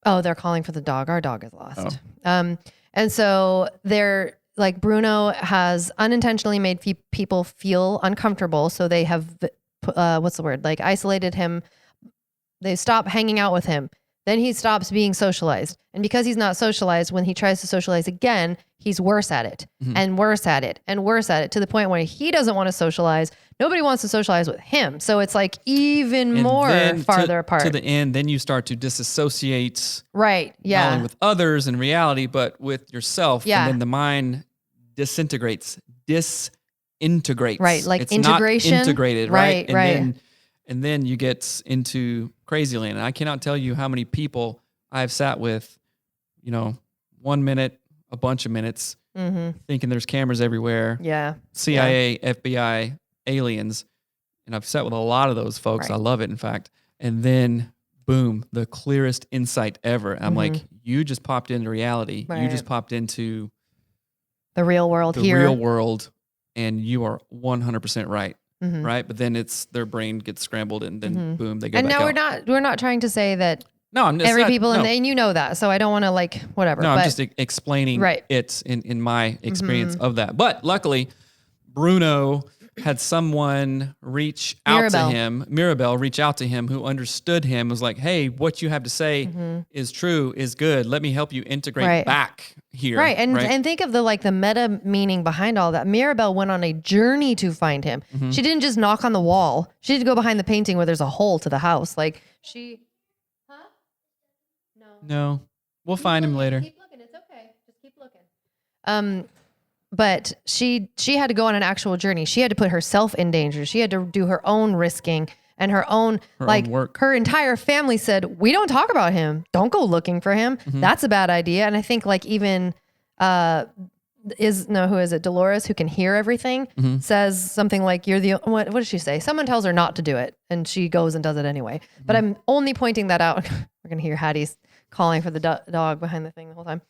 they're calling for the dog. Our dog is lost. And so they're like, Bruno has unintentionally made people feel uncomfortable. So they have, like isolated him. They stop hanging out with him. Then he stops being socialized. And because he's not socialized, when he tries to socialize again, he's worse at it and worse at it and worse at it, to the point where he doesn't want to socialize. Nobody wants to socialize with him. So it's like even more farther apart. To the end, then you start to disassociate. Right. Yeah. Not only with others in reality, but with yourself. Yeah. And then the mind disintegrates. Right. Like it's integration. Not integrated, right? Right. And then you get into crazy land. And I cannot tell you how many people I've sat with, 1 minute, a bunch of minutes, thinking there's cameras everywhere. Yeah. CIA, FBI, aliens. And I've sat with a lot of those folks. Right. I love it, in fact. And then, boom, the clearest insight ever. I'm like, you just popped into reality. Right. You just popped into the real world the here. real world, and you are 100% right. Right? But then their brain gets scrambled, and then boom, they go and back now out. we're not trying to say that No, I'm just every not, people no. and you know that. So I don't want to like whatever. No, but I'm just explaining it in my experience of that. But luckily, Bruno had someone reach out to him, Mirabelle reach out to him, who understood him, was like, hey, what you have to say is true, is good. Let me help you integrate back here. Right. And think of the meta meaning behind all that. Mirabelle went on a journey to find him. She didn't just knock on the wall. She had to go behind the painting where there's a hole to the house. Like No. We'll find him later. Keep looking. It's okay. Just keep looking. But she had to go on an actual journey. She had to put herself in danger. She had to do her own risking and her own work. Her entire family said, we don't talk about him. Don't go looking for him. That's a bad idea. And I think even who is it? Dolores, who can hear everything, says something like, you're the, what does she say? Someone tells her not to do it and she goes and does it anyway. But I'm only pointing that out. We're going to hear Hattie's calling for the dog behind the thing the whole time.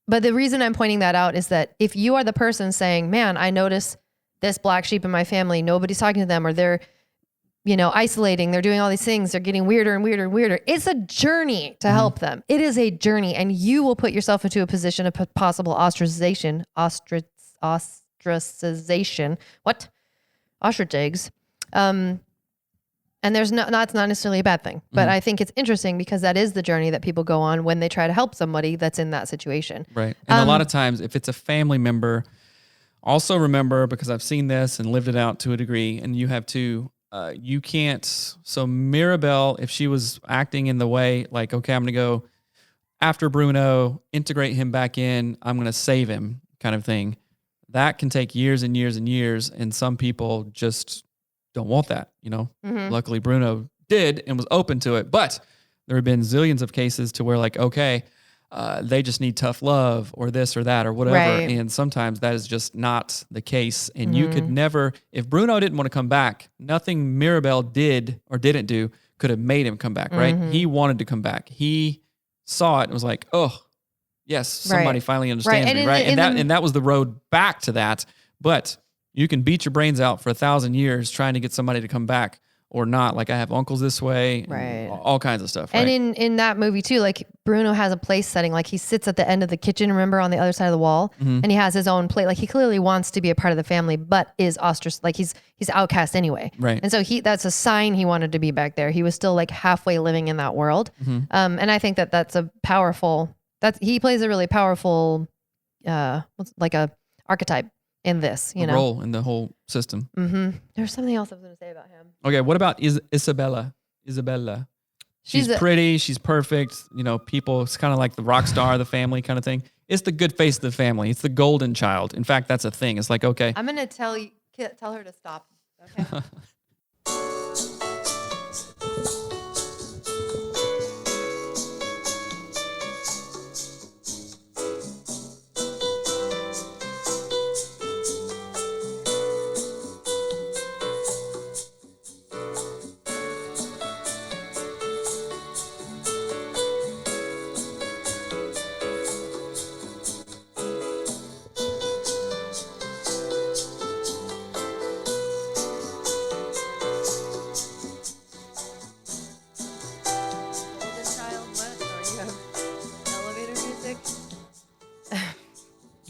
But the reason I'm pointing that out is that if you are the person saying, man, I notice this black sheep in my family, nobody's talking to them, or they're, isolating, they're doing all these things, they're getting weirder and weirder and weirder. It's a journey to help them. It is a journey, and you will put yourself into a position of possible ostracization. What? Ostrich eggs. And that's not necessarily a bad thing, but I think it's interesting because that is the journey that people go on when they try to help somebody that's in that situation. Right. And a lot of times, if it's a family member, also remember, because I've seen this and lived it out to a degree, and you have too, you can't. So Mirabelle, if she was acting in the way, like, okay, I'm going to go after Bruno, integrate him back in, I'm going to save him kind of thing, that can take years and years and years. And some people just don't want that, Luckily, Bruno did and was open to it. But there have been zillions of cases to where, like, okay, they just need tough love or this or that or whatever. Right. And sometimes that is just not the case. And you could never, if Bruno didn't want to come back, nothing Mirabelle did or didn't do could have made him come back, right? He wanted to come back. He saw it and was like, oh, yes, somebody finally understands me, right? And that was the road back to that. But you can beat your brains out for 1,000 years trying to get somebody to come back or not. Like, I have uncles this way, all kinds of stuff. Right? And in that movie too, like, Bruno has a place setting. Like, he sits at the end of the kitchen, remember, on the other side of the wall, and he has his own plate. Like, he clearly wants to be a part of the family, but is ostracized. Like, he's outcast anyway. Right. And so that's a sign he wanted to be back there. He was still like halfway living in that world. And I think that's a powerful. He plays a really powerful, like a archetype in this, role in the whole system. There's something else I was going to say about him. Okay, what about Isabella? She's pretty. She's perfect. People, it's kind of like the rock star of the family kind of thing. It's the good face of the family. It's the golden child. In fact, that's a thing. It's like, okay. I'm going to tell her to stop. Okay.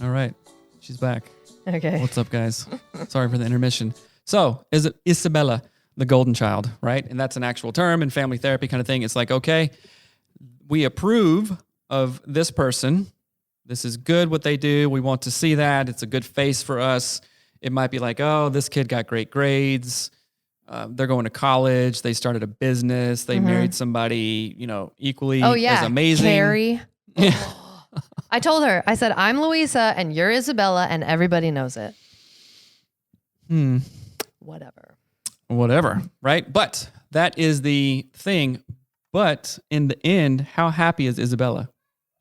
All right. She's back. Okay. What's up, guys? Sorry for the intermission. So, is it Isabella, the golden child, right? And that's an actual term in family therapy kind of thing. It's like, okay, we approve of this person. This is good what they do. We want to see that. It's a good face for us. It might be like, oh, this kid got great grades. They're going to college. They started a business. They married somebody, equally as amazing. Carrie. I told her, I said, I'm Louisa and you're Isabella, and everybody knows it. Whatever, right? But that is the thing. But in the end, how happy is Isabella?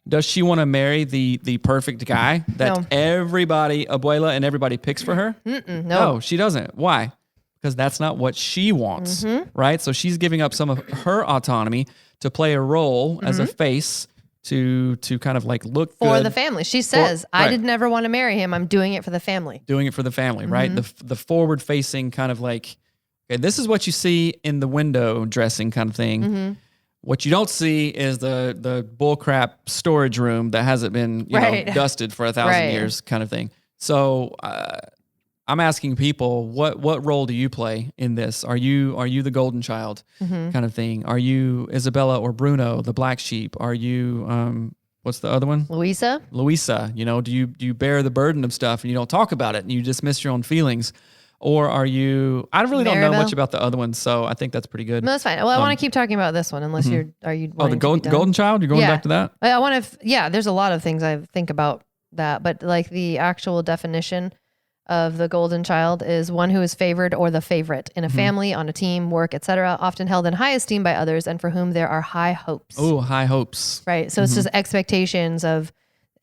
Does she want to marry the perfect guy that No. everybody, abuela and everybody picks for her? No, she doesn't. Why? Because that's not what she wants, right? So she's giving up some of her autonomy to play a role as a face to kind of like look For good the family. She says, I right. did never want to marry him. I'm doing it for the family. doing it for the family, right? The forward facing kind of like, okay, this is what you see in the window dressing kind of thing. What you don't see is the bullcrap storage room that hasn't been Right. dusted for 1,000 Right. years kind of thing. So I'm asking people, what role do you play in this? Are you the golden child kind of thing? Are you Isabella or Bruno, the black sheep? Are you what's the other one? Louisa? Louisa. Do you bear the burden of stuff and you don't talk about it and you dismiss your own feelings? Or are you? I really don't know Maribel? much about the other one, so I think that's pretty good. No, that's fine. Well, I want to keep talking about this one unless are you Oh, the wanting to be done? golden child. You're going Yeah. back to that? I want to, there's a lot of things I think about that, but like the actual definition of the golden child is one who is favored or the favorite in a family, on a team, work, etc., often held in high esteem by others and for whom there are high hopes. Oh, high hopes. Right. So it's just expectations of,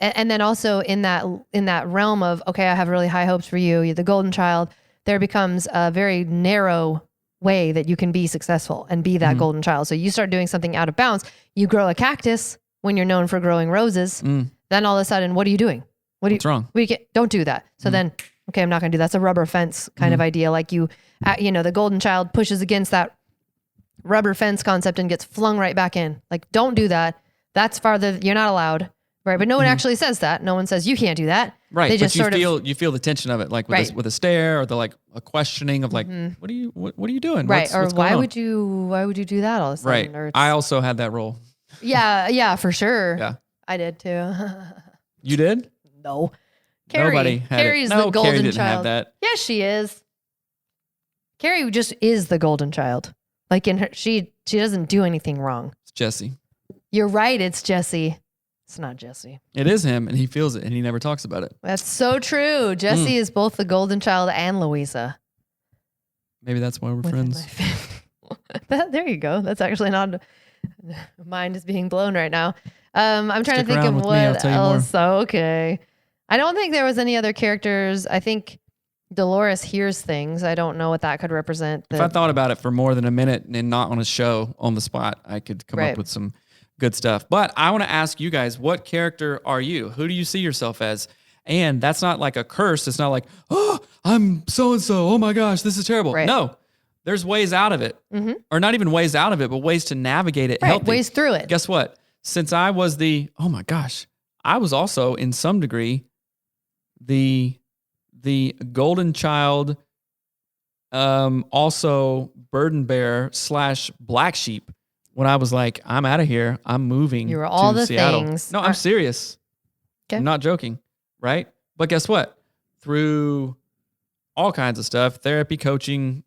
and then also in that realm of, okay, I have really high hopes for you. You're the golden child. There becomes a very narrow way that you can be successful and be that golden child. So you start doing something out of bounds. You grow a cactus when you're known for growing roses. Then all of a sudden, what are you doing? What's wrong? Don't do that. So then, okay, I'm not going to do that. That's a rubber fence kind of idea. Like the golden child pushes against that rubber fence concept and gets flung right back in. Like, don't do that. That's farther. You're not allowed. Right. But no one actually says that. No one says you can't do that. Right. They just but you feel the tension of it, like with, Right. with a stare or the like a questioning of like, what are you doing? Right. What's Or going on? why would you do that all of a sudden? Right. Or I also had that role. yeah, for sure. Yeah. I did too. You did? No. Nobody had Carrie's it. No, the golden Carrie didn't child. have that. Yes, she is. Carrie just is the golden child. Like in her, she doesn't do anything wrong. It's Jesse. You're right. It's Jesse. It's not Jesse. It is him, and he feels it, and he never talks about it. That's so true. Jesse is both the golden child and Louisa. Maybe that's why we're Within friends. my family. There you go. That's actually not. Mind is being blown right now. I'm trying Stick to think around of with me, I'll what tell you more. else. Okay. I don't think there was any other characters. I think Dolores hears things. I don't know what that could represent. If I thought about it for more than a minute and not on a show on the spot, I could come Right. up with some good stuff. But I want to ask you guys, what character are you? Who do you see yourself as? And that's not like a curse. It's not like, oh, I'm so-and-so. Oh my gosh, this is terrible. Right. No, there's ways out of it. Or not even ways out of it, but ways to navigate it right, healthy. ways through it. Guess what? Since I was oh my gosh, I was also in some degree the golden child, also burden bearer / black sheep. When I was like, I'm out of here, I'm moving. You were all to the Seattle. things. No, I'm serious. Okay. I'm not joking, right? But guess what? Through all kinds of stuff, therapy, coaching,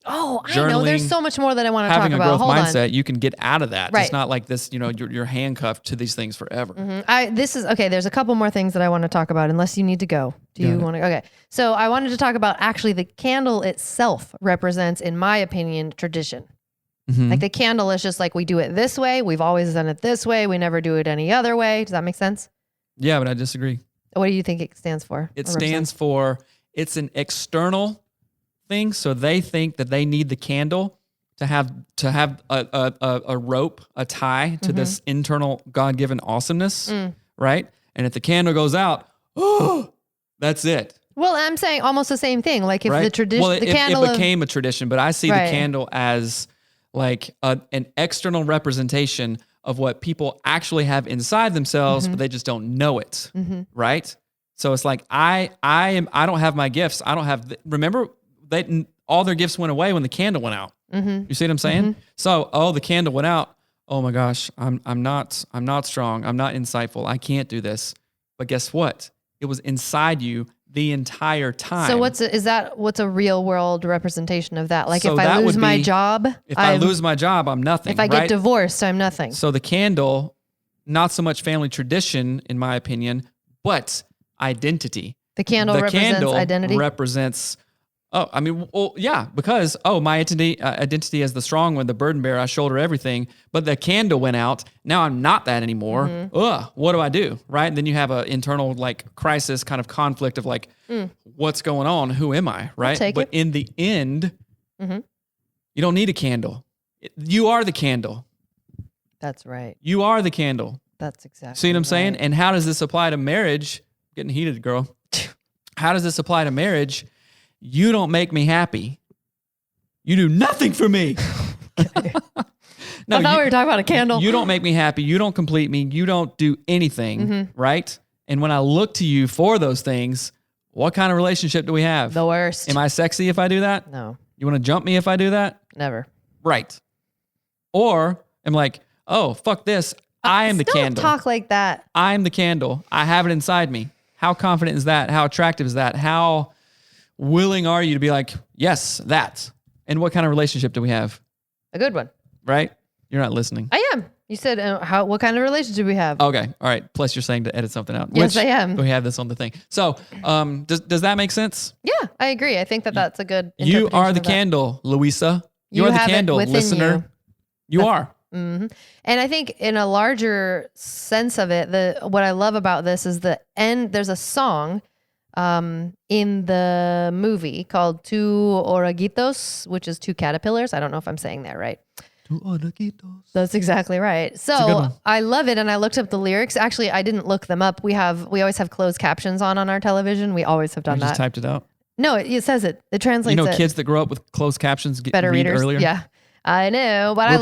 Oh, I know. There's journaling, so much more that I want to talk having a about. growth Hold mindset, on. you can get out of that. Right. It's not like this, you're handcuffed to these things forever. This is okay. There's a couple more things that I want to talk about, unless you need to go. Do you want to? Okay. So I wanted to talk about actually the candle itself represents, in my opinion, tradition. Like the candle is just like we do it this way. We've always done it this way. We never do it any other way. Does that make sense? Yeah, but I disagree. What do you think it stands for? It or stands for, it's an external thing. So they think that they need the candle to have a rope, a tie to this internal God-given awesomeness, right? And if the candle goes out, that's it. Well, I'm saying almost the same thing. Like if Right? the tradition, Well, the it candle became a tradition, but I see Right. the candle as like an external representation of what people actually have inside themselves, but they just don't know it, right? So it's like I don't have my gifts. I don't have. Remember, all their gifts went away when the candle went out. You see what I'm saying? So the candle went out. Oh my gosh, I'm not strong. I'm not insightful. I can't do this. But guess what? It was inside you the entire time. So what's a real world representation of that? Like So if I that lose would my be- job, if I lose my job, I'm nothing. if I get right? divorced, I'm nothing. So the candle, not so much family tradition, in my opinion, but identity. The candle represents identity. Represents Oh, I mean, well, yeah, because, my identity as the strong one, the burden bearer, I shoulder everything, but the candle went out. Now I'm not that anymore. What do I do? Right? And then you have an internal like crisis kind of conflict of like, what's going on? Who am I? Right? But in the end, you don't need a candle. You are the candle. That's right. You are the candle. That's exactly See what I'm saying? right. And how does this apply to marriage? Getting heated, girl. How does this apply to marriage? You don't make me happy. You do nothing for me. No, I thought we were talking about a candle. You don't make me happy. You don't complete me. You don't do anything, right? And when I look to you for those things, what kind of relationship do we have? The worst. Am I sexy if I do that? No. You want to jump me if I do that? Never. Right. Or I'm like, oh, fuck this. I am the candle. Don't talk like that. I'm the candle. I have it inside me. How confident is that? How attractive is that? How willing are you to be like, yes, that? And what kind of relationship do we have? A good one. Right? You're not listening. I am. You said, what kind of relationship do we have? Okay. All right. Plus you're saying to edit something out. Yes, I am. We have this on the thing. So does that make sense? Yeah, I agree. I think that's a good You are the interpretation of that. candle, Louisa. You are the have it candle, within listener. You are. And I think in a larger sense of it, what I love about this is the end. There's a song in the movie called Two Oruguitos, which is two caterpillars. I don't know if I'm saying that right. Two oruguitos. That's exactly right. So I love it. And I looked up the lyrics. Actually, I didn't look them up. We always have closed captions on our television. We always have done that. Just typed it out. No, it says it. It translates it. Kids that grow up with closed captions get Better read readers. earlier. Yeah, I know. But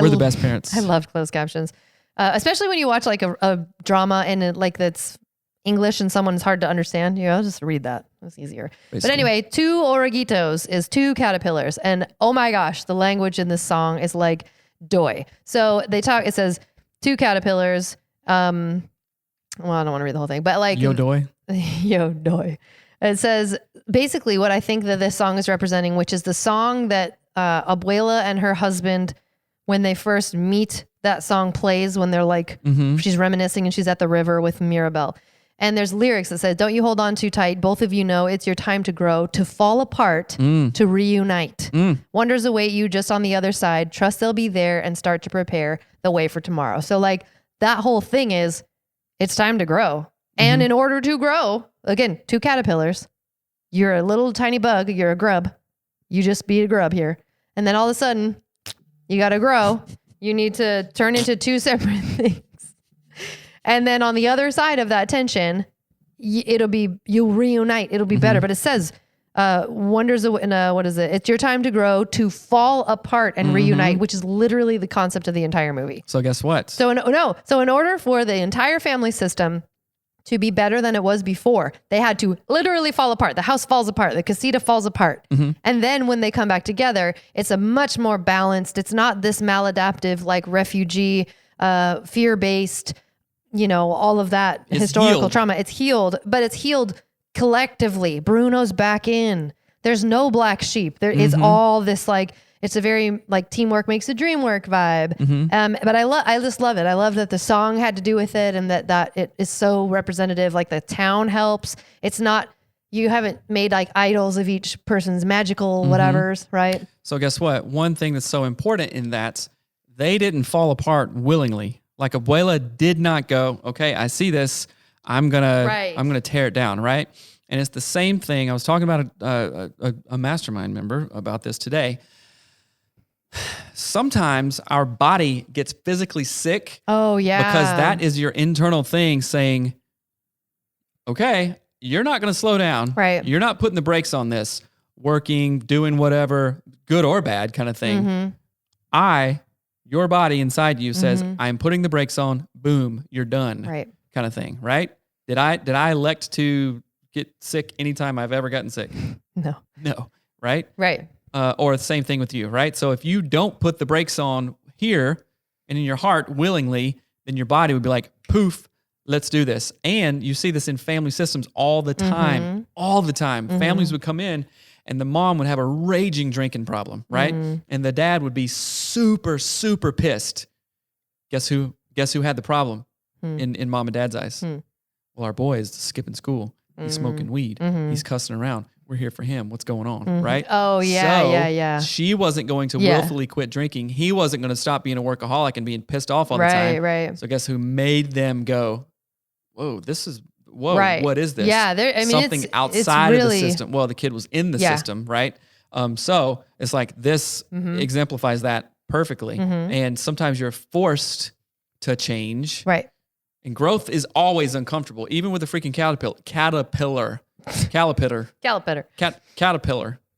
We're the best parents. I love closed captions. Especially when you watch like a drama and that's English and someone's hard to understand. I'll just read that. It's easier. Basically. But anyway, two oruguitos is two caterpillars. And oh my gosh, the language in this song is like doy. So it says two caterpillars. Well, I don't want to read the whole thing, but like yo doy. Yo doy. It says basically what I think that this song is representing, which is the song that Abuela and her husband, when they first meet, that song plays when they're like, she's reminiscing and she's at the river with Mirabelle. And there's lyrics that says, don't you hold on too tight. Both of you know it's your time to grow, to fall apart, to reunite. Wonders await you just on the other side. Trust they'll be there and start to prepare the way for tomorrow. So like that whole thing is it's time to grow. And in order to grow, again, two caterpillars, you're a little tiny bug, you're a grub. You just be a grub here. And then all of a sudden, you got to grow. You need to turn into two separate things. And then on the other side of that tension, you'll reunite. It'll be better. But it says, wonders, what is it? It's your time to grow, to fall apart and reunite, which is literally the concept of the entire movie. So guess what? So in order for the entire family system to be better than it was before, they had to literally fall apart. The house falls apart. The casita falls apart. And then when they come back together, it's a much more balanced. It's not this maladaptive, like refugee, fear-based, all of that historical trauma. It's healed, but it's healed collectively. Bruno's back in. There's no black sheep. There is all this like, it's a very like teamwork makes the dream work vibe. But I just love it. I love that the song had to do with it and that it is so representative. Like the town helps. It's not, you haven't made like idols of each person's magical whatevers, right? So guess what? One thing that's so important in that, they didn't fall apart willingly. Like Abuela did not go, okay, I see this. I'm gonna tear it down, right? And it's the same thing. I was talking about a mastermind member about this today. Sometimes our body gets physically sick. Oh, yeah. Because that is your internal thing saying, okay, you're not going to slow down. Right. You're not putting the brakes on this, working, doing whatever, good or bad kind of thing. Your body inside you says, I'm putting the brakes on, boom, you're done. Right. Kind of thing, right? Did I elect to get sick anytime I've ever gotten sick? No. Right? Right. Or the same thing with you, right? So if you don't put the brakes on here and in your heart willingly, then your body would be like, poof, let's do this. And you see this in family systems all the time, Families would come in and the mom would have a raging drinking problem, right? And the dad would be super, super pissed. Guess who had the problem in mom and dad's eyes? Well, our boy is skipping school. He's smoking weed. He's cussing around. we're here for him. What's going on, right? Oh, yeah, So yeah. she wasn't going to willfully quit drinking. He wasn't going to stop being a workaholic and being pissed off all the time. Right. So guess who made them go, whoa, Right. what is this? Yeah, something outside of the system. Well, the kid was in the system, right? So it's like this exemplifies that perfectly. And sometimes you're forced to change. Right. And growth is always uncomfortable, even with a freaking caterpillar.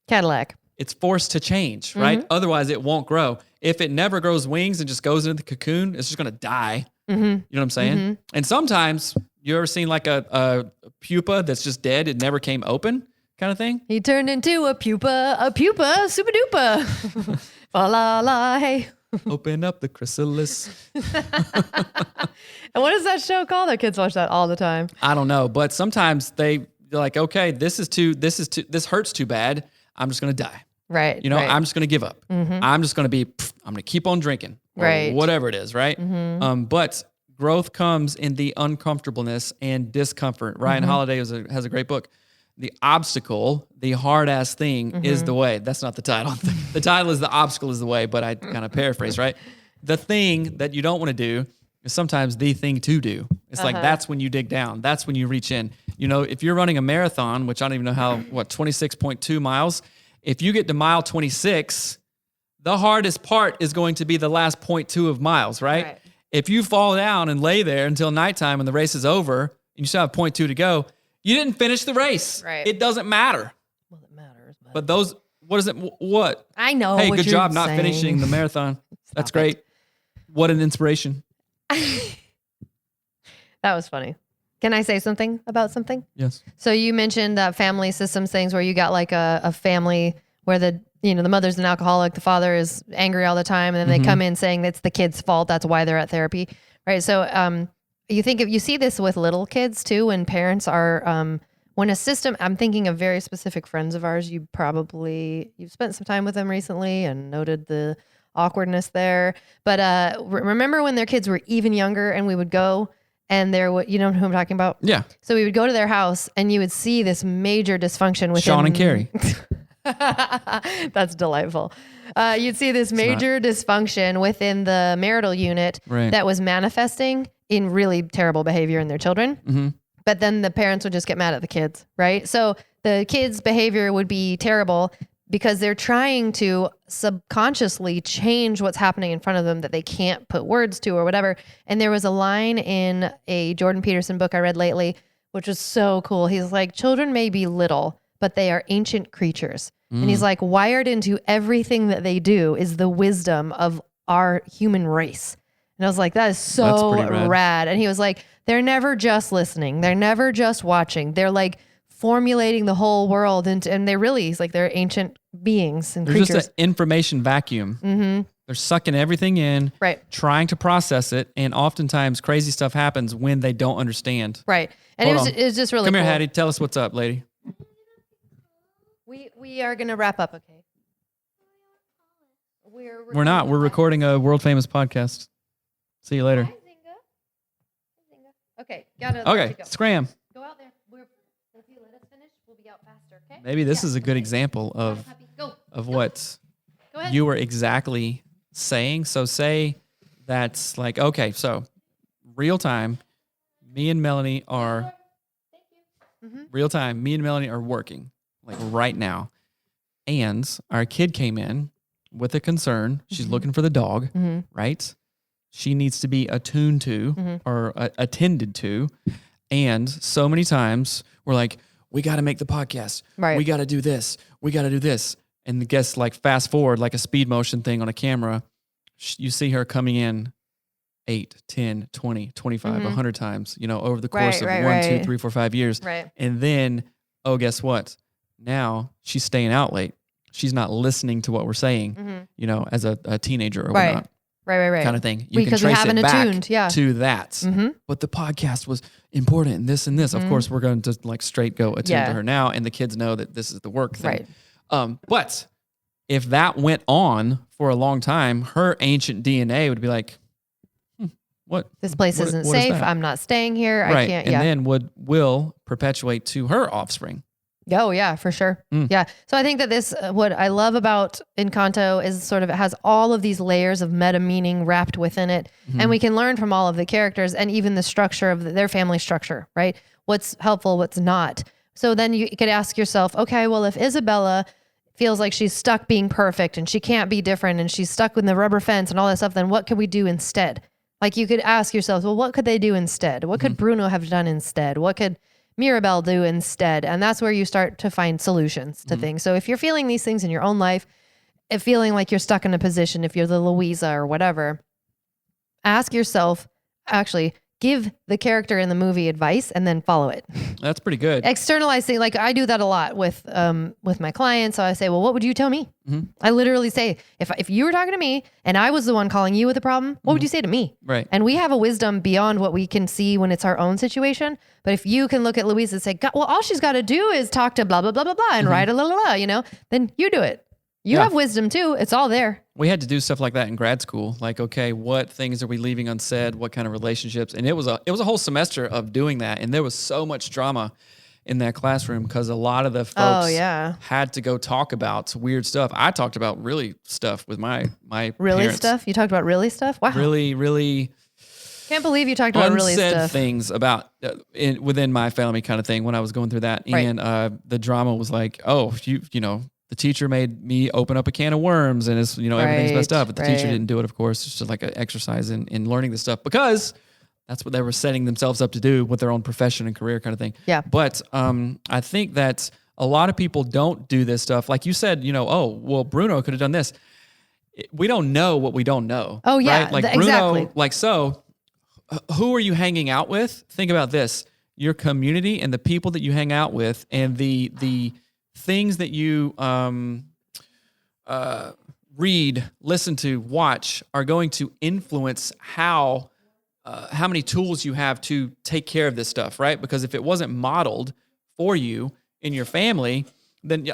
Cadillac. It's forced to change, right? Otherwise, it won't grow. If it never grows wings and just goes into the cocoon, it's just going to die. You know what I'm saying? And sometimes you ever seen like a pupa that's just dead? It never came open kind of thing. He turned into a pupa, super duper. Fa la la, hey. Open up the chrysalis. And what is that show called? The kids watch that all the time. I don't know, but sometimes they're like, okay, this hurts too bad. I'm just going to die. Right. You know, I'm just going to give up. I'm just going to I'm going to keep on drinking. Or whatever it is, right? But growth comes in the uncomfortableness and discomfort. Ryan Holiday has a great book. The obstacle, the hard-ass thing is the way. That's not the title. The title is The Obstacle is the Way, but I kind of paraphrase, right? The thing that you don't want to do is sometimes the thing to do. It's like that's when you dig down. That's when you reach in. You know, if you're running a marathon, which I don't even know how, 26.2 miles, if you get to mile 26, the hardest part is going to be the last 0.2 of miles, right? If you fall down and lay there until nighttime and the race is over, and you still have 0.2 to go, you didn't finish the race. Right. It doesn't matter. Well, it matters. But those, what is it? What? I know. Hey, what good you're job not saying. finishing the marathon. That's great. What an inspiration. That was funny. Can I say something about something? Yes. So you mentioned family systems things where you got like a family where the mother's an alcoholic, the father is angry all the time, and then they come in saying it's the kid's fault. That's why they're at therapy, right? So you see this with little kids too, when parents are when a system. I'm thinking of very specific friends of ours. You've spent some time with them recently and noted the awkwardness there. But remember when their kids were even younger, and we would go. And you know who I'm talking about? Yeah. So we would go to their house and you would see this major dysfunction within... Sean and Carrie. That's delightful. You'd see this major dysfunction within the marital unit that was manifesting in really terrible behavior in their children. But then the parents would just get mad at the kids, right? So the kids' behavior would be terrible because they're trying to subconsciously change what's happening in front of them that they can't put words to or whatever. And there was a line in a Jordan Peterson book I read lately, which was so cool. He's like, children may be little, but they are ancient creatures. And he's like, wired into everything that they do is the wisdom of our human race. And I was like, that is so rad. And he was like, they're never just listening. They're never just watching. They're like formulating the whole world. And they're ancient beings and creatures. There's just an information vacuum. They're sucking everything in, trying to process it. And oftentimes crazy stuff happens when they don't understand. Right. And it was just really Come cool. here, Hattie. Tell us what's up, lady. We are going to wrap up, okay? We're not. We're recording a world famous podcast. See you later. Hi, Zinga. Okay. Okay. Scram. Go out there. If you let us finish, we'll be out faster, okay? Maybe this is a good example of what you were exactly saying. So say that's like, okay, so real time, me and Melanie are working like right now. And our kid came in with a concern. She's looking for the dog, right? She needs to be attuned to or attended to. And so many times we're like, we got to make the podcast. Right. We got to do this. We got to do this. And the guests like fast forward like a speed motion thing on a camera. You see her coming in 8, 10, 20, 25, 100 times, over the course of 1, 2, 3, 4, 5 years. Right. And then, guess what? Now she's staying out late. She's not listening to what we're saying, as a teenager or whatnot. Right. Kind of thing. You can trace it back to that. But the podcast was important and this and this. Of course, we're going to like straight go attend to her now. And the kids know that this is the work thing. Right. But if that went on for a long time, her ancient DNA would be like, what? This place isn't safe. I'm not staying here. Right. I can't. And then will perpetuate to her offspring. Oh yeah, for sure. Yeah. So I think that this, what I love about Encanto is sort of, it has all of these layers of meta meaning wrapped within it. And we can learn from all of the characters and even the structure of their family structure, right? What's helpful, what's not. So then you could ask yourself, okay, well, if Isabella feels like she's stuck being perfect and she can't be different and she's stuck with the rubber fence and all that stuff, then what could we do instead? Like you could ask yourself, well, what could they do instead? What could Bruno have done instead? What could Mirabelle do instead? And that's where you start to find solutions to things. So if you're feeling these things in your own life, if feeling like you're stuck in a position, if you're the Louisa or whatever, ask yourself, actually give the character in the movie advice and then follow it. That's pretty good. Externalize things. Like I do that a lot with my clients. So I say, well, what would you tell me? I literally say, if you were talking to me and I was the one calling you with a problem, what would you say to me? Right. And we have a wisdom beyond what we can see when it's our own situation. But if you can look at Louisa and say, God, well, all she's got to do is talk to blah, blah, blah, blah, blah, and write a la, you know, then you do it. You have wisdom too. It's all there. We had to do stuff like that in grad school. Like, okay, what things are we leaving unsaid? What kind of relationships? And it was a whole semester of doing that. And there was so much drama in that classroom because a lot of the folks had to go talk about weird stuff. I talked about really stuff with my really parents. Stuff. You talked about really stuff. Wow. Really. Can't believe you talked about really unsaid stuff. things about within my family kind of thing when I was going through that. Right. And the drama was like, oh, you know. The teacher made me open up a can of worms and it's, everything's messed up. But the teacher didn't do it, of course. It's just like an exercise in learning this stuff because that's what they were setting themselves up to do with their own profession and career kind of thing. Yeah. But I think that a lot of people don't do this stuff. Like you said, oh, well, Bruno could have done this. We don't know what we don't know. Oh, yeah. Right? Like Exactly. Bruno, so who are you hanging out with? Think about this. Your community and the people that you hang out with and the things that you read, listen to, watch are going to influence how many tools you have to take care of this stuff, right? Because if it wasn't modeled for you in your family, then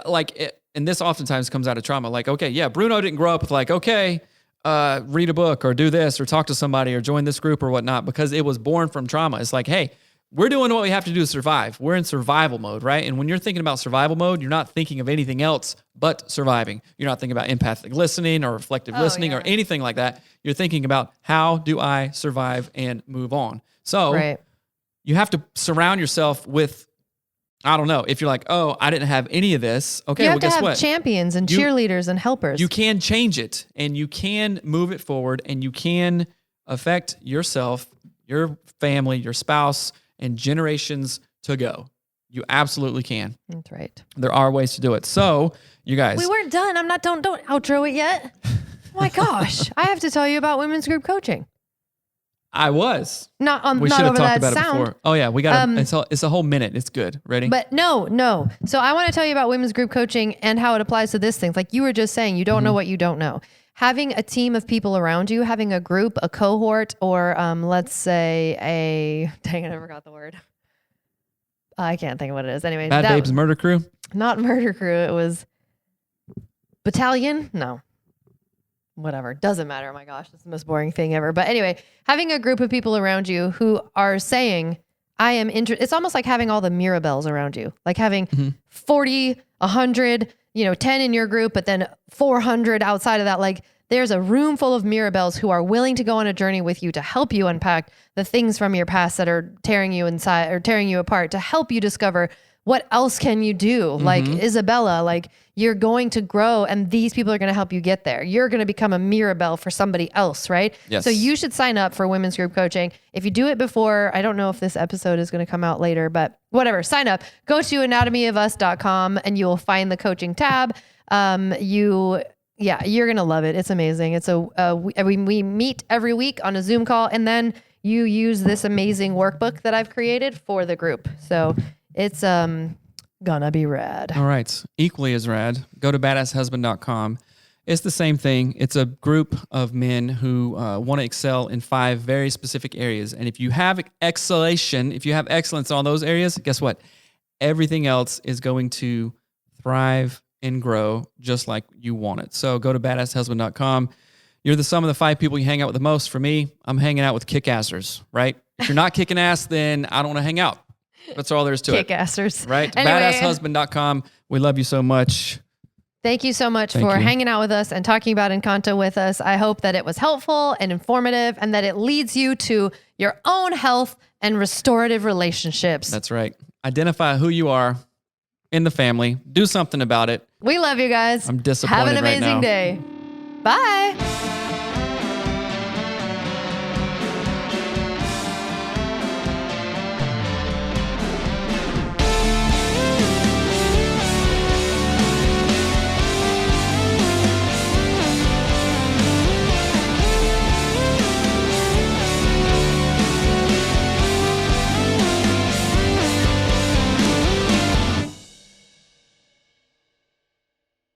and this oftentimes comes out of trauma. Like, okay, yeah, Bruno didn't grow up with like, okay, read a book or do this or talk to somebody or join this group or whatnot because it was born from trauma. It's like, hey, we're doing what we have to do to survive. We're in survival mode, right? And when you're thinking about survival mode, you're not thinking of anything else but surviving. You're not thinking about empathic listening or reflective listening or anything like that. You're thinking about how do I survive and move on? So you have to surround yourself with, I don't know, if you're like, oh, I didn't have any of this. Okay, you have well, to guess have what? champions and cheerleaders and helpers. You can change it and you can move it forward and you can affect yourself, your family, your spouse, and generations to go. You absolutely can. That's right. There are ways to do it. So, you guys. We weren't done. Don't outro it yet. Oh my gosh. I have to tell you about women's group coaching. I was. Not we not should have over talked that about sound. it before. Oh yeah, we got it's a whole minute. It's good. Ready? But no. So I want to tell you about women's group coaching and how it applies to this thing. Like you were just saying, you don't know what you don't know. Having a team of people around you, having a group, a cohort, or let's say dang it, I forgot the word. I can't think of what it is. Anyway, Bad Babes Murder Crew? Not Murder Crew. It was Battalion? No. Whatever. Doesn't matter. Oh my gosh, that's the most boring thing ever. But anyway, having a group of people around you who are saying, I am interested. It's almost like having all the Mirabelles around you, like having 40, 100, 10 in your group, but then 400 outside of that. Like there's a room full of Mirabelles who are willing to go on a journey with you to help you unpack the things from your past that are tearing you inside or tearing you apart, to help you discover what else can you do? Like Isabella, like you're going to grow and these people are going to help you get there. You're going to become a Mirabelle for somebody else, right? Yes. So you should sign up for women's group coaching. If you do it before, I don't know if this episode is going to come out later, but whatever, sign up. Go to anatomyofus.com and you will find the coaching tab. You're going to love it. It's amazing. It's we meet every week on a Zoom call and then you use this amazing workbook that I've created for the group. So it's gonna be rad. All right. Equally as rad. Go to badasshusband.com. It's the same thing. It's a group of men who want to excel in 5 very specific areas. And if you have excellence in all those areas, guess what? Everything else is going to thrive and grow just like you want it. So go to badasshusband.com. You're the sum of the 5 people you hang out with the most. For me, I'm hanging out with kick-assers, right? If you're not kicking ass, then I don't want to hang out. That's all there is to it. Kick-assers. Right? Anyway, Badasshusband.com. We love you so much. thank you so much Thank for you. hanging out with us and talking about Encanto with us. I hope that it was helpful and informative and that it leads you to your own health and restorative relationships. That's right. Identify who you are in the family. Do something about it. We love you guys. I'm disappointed Have an right amazing now. day. Bye.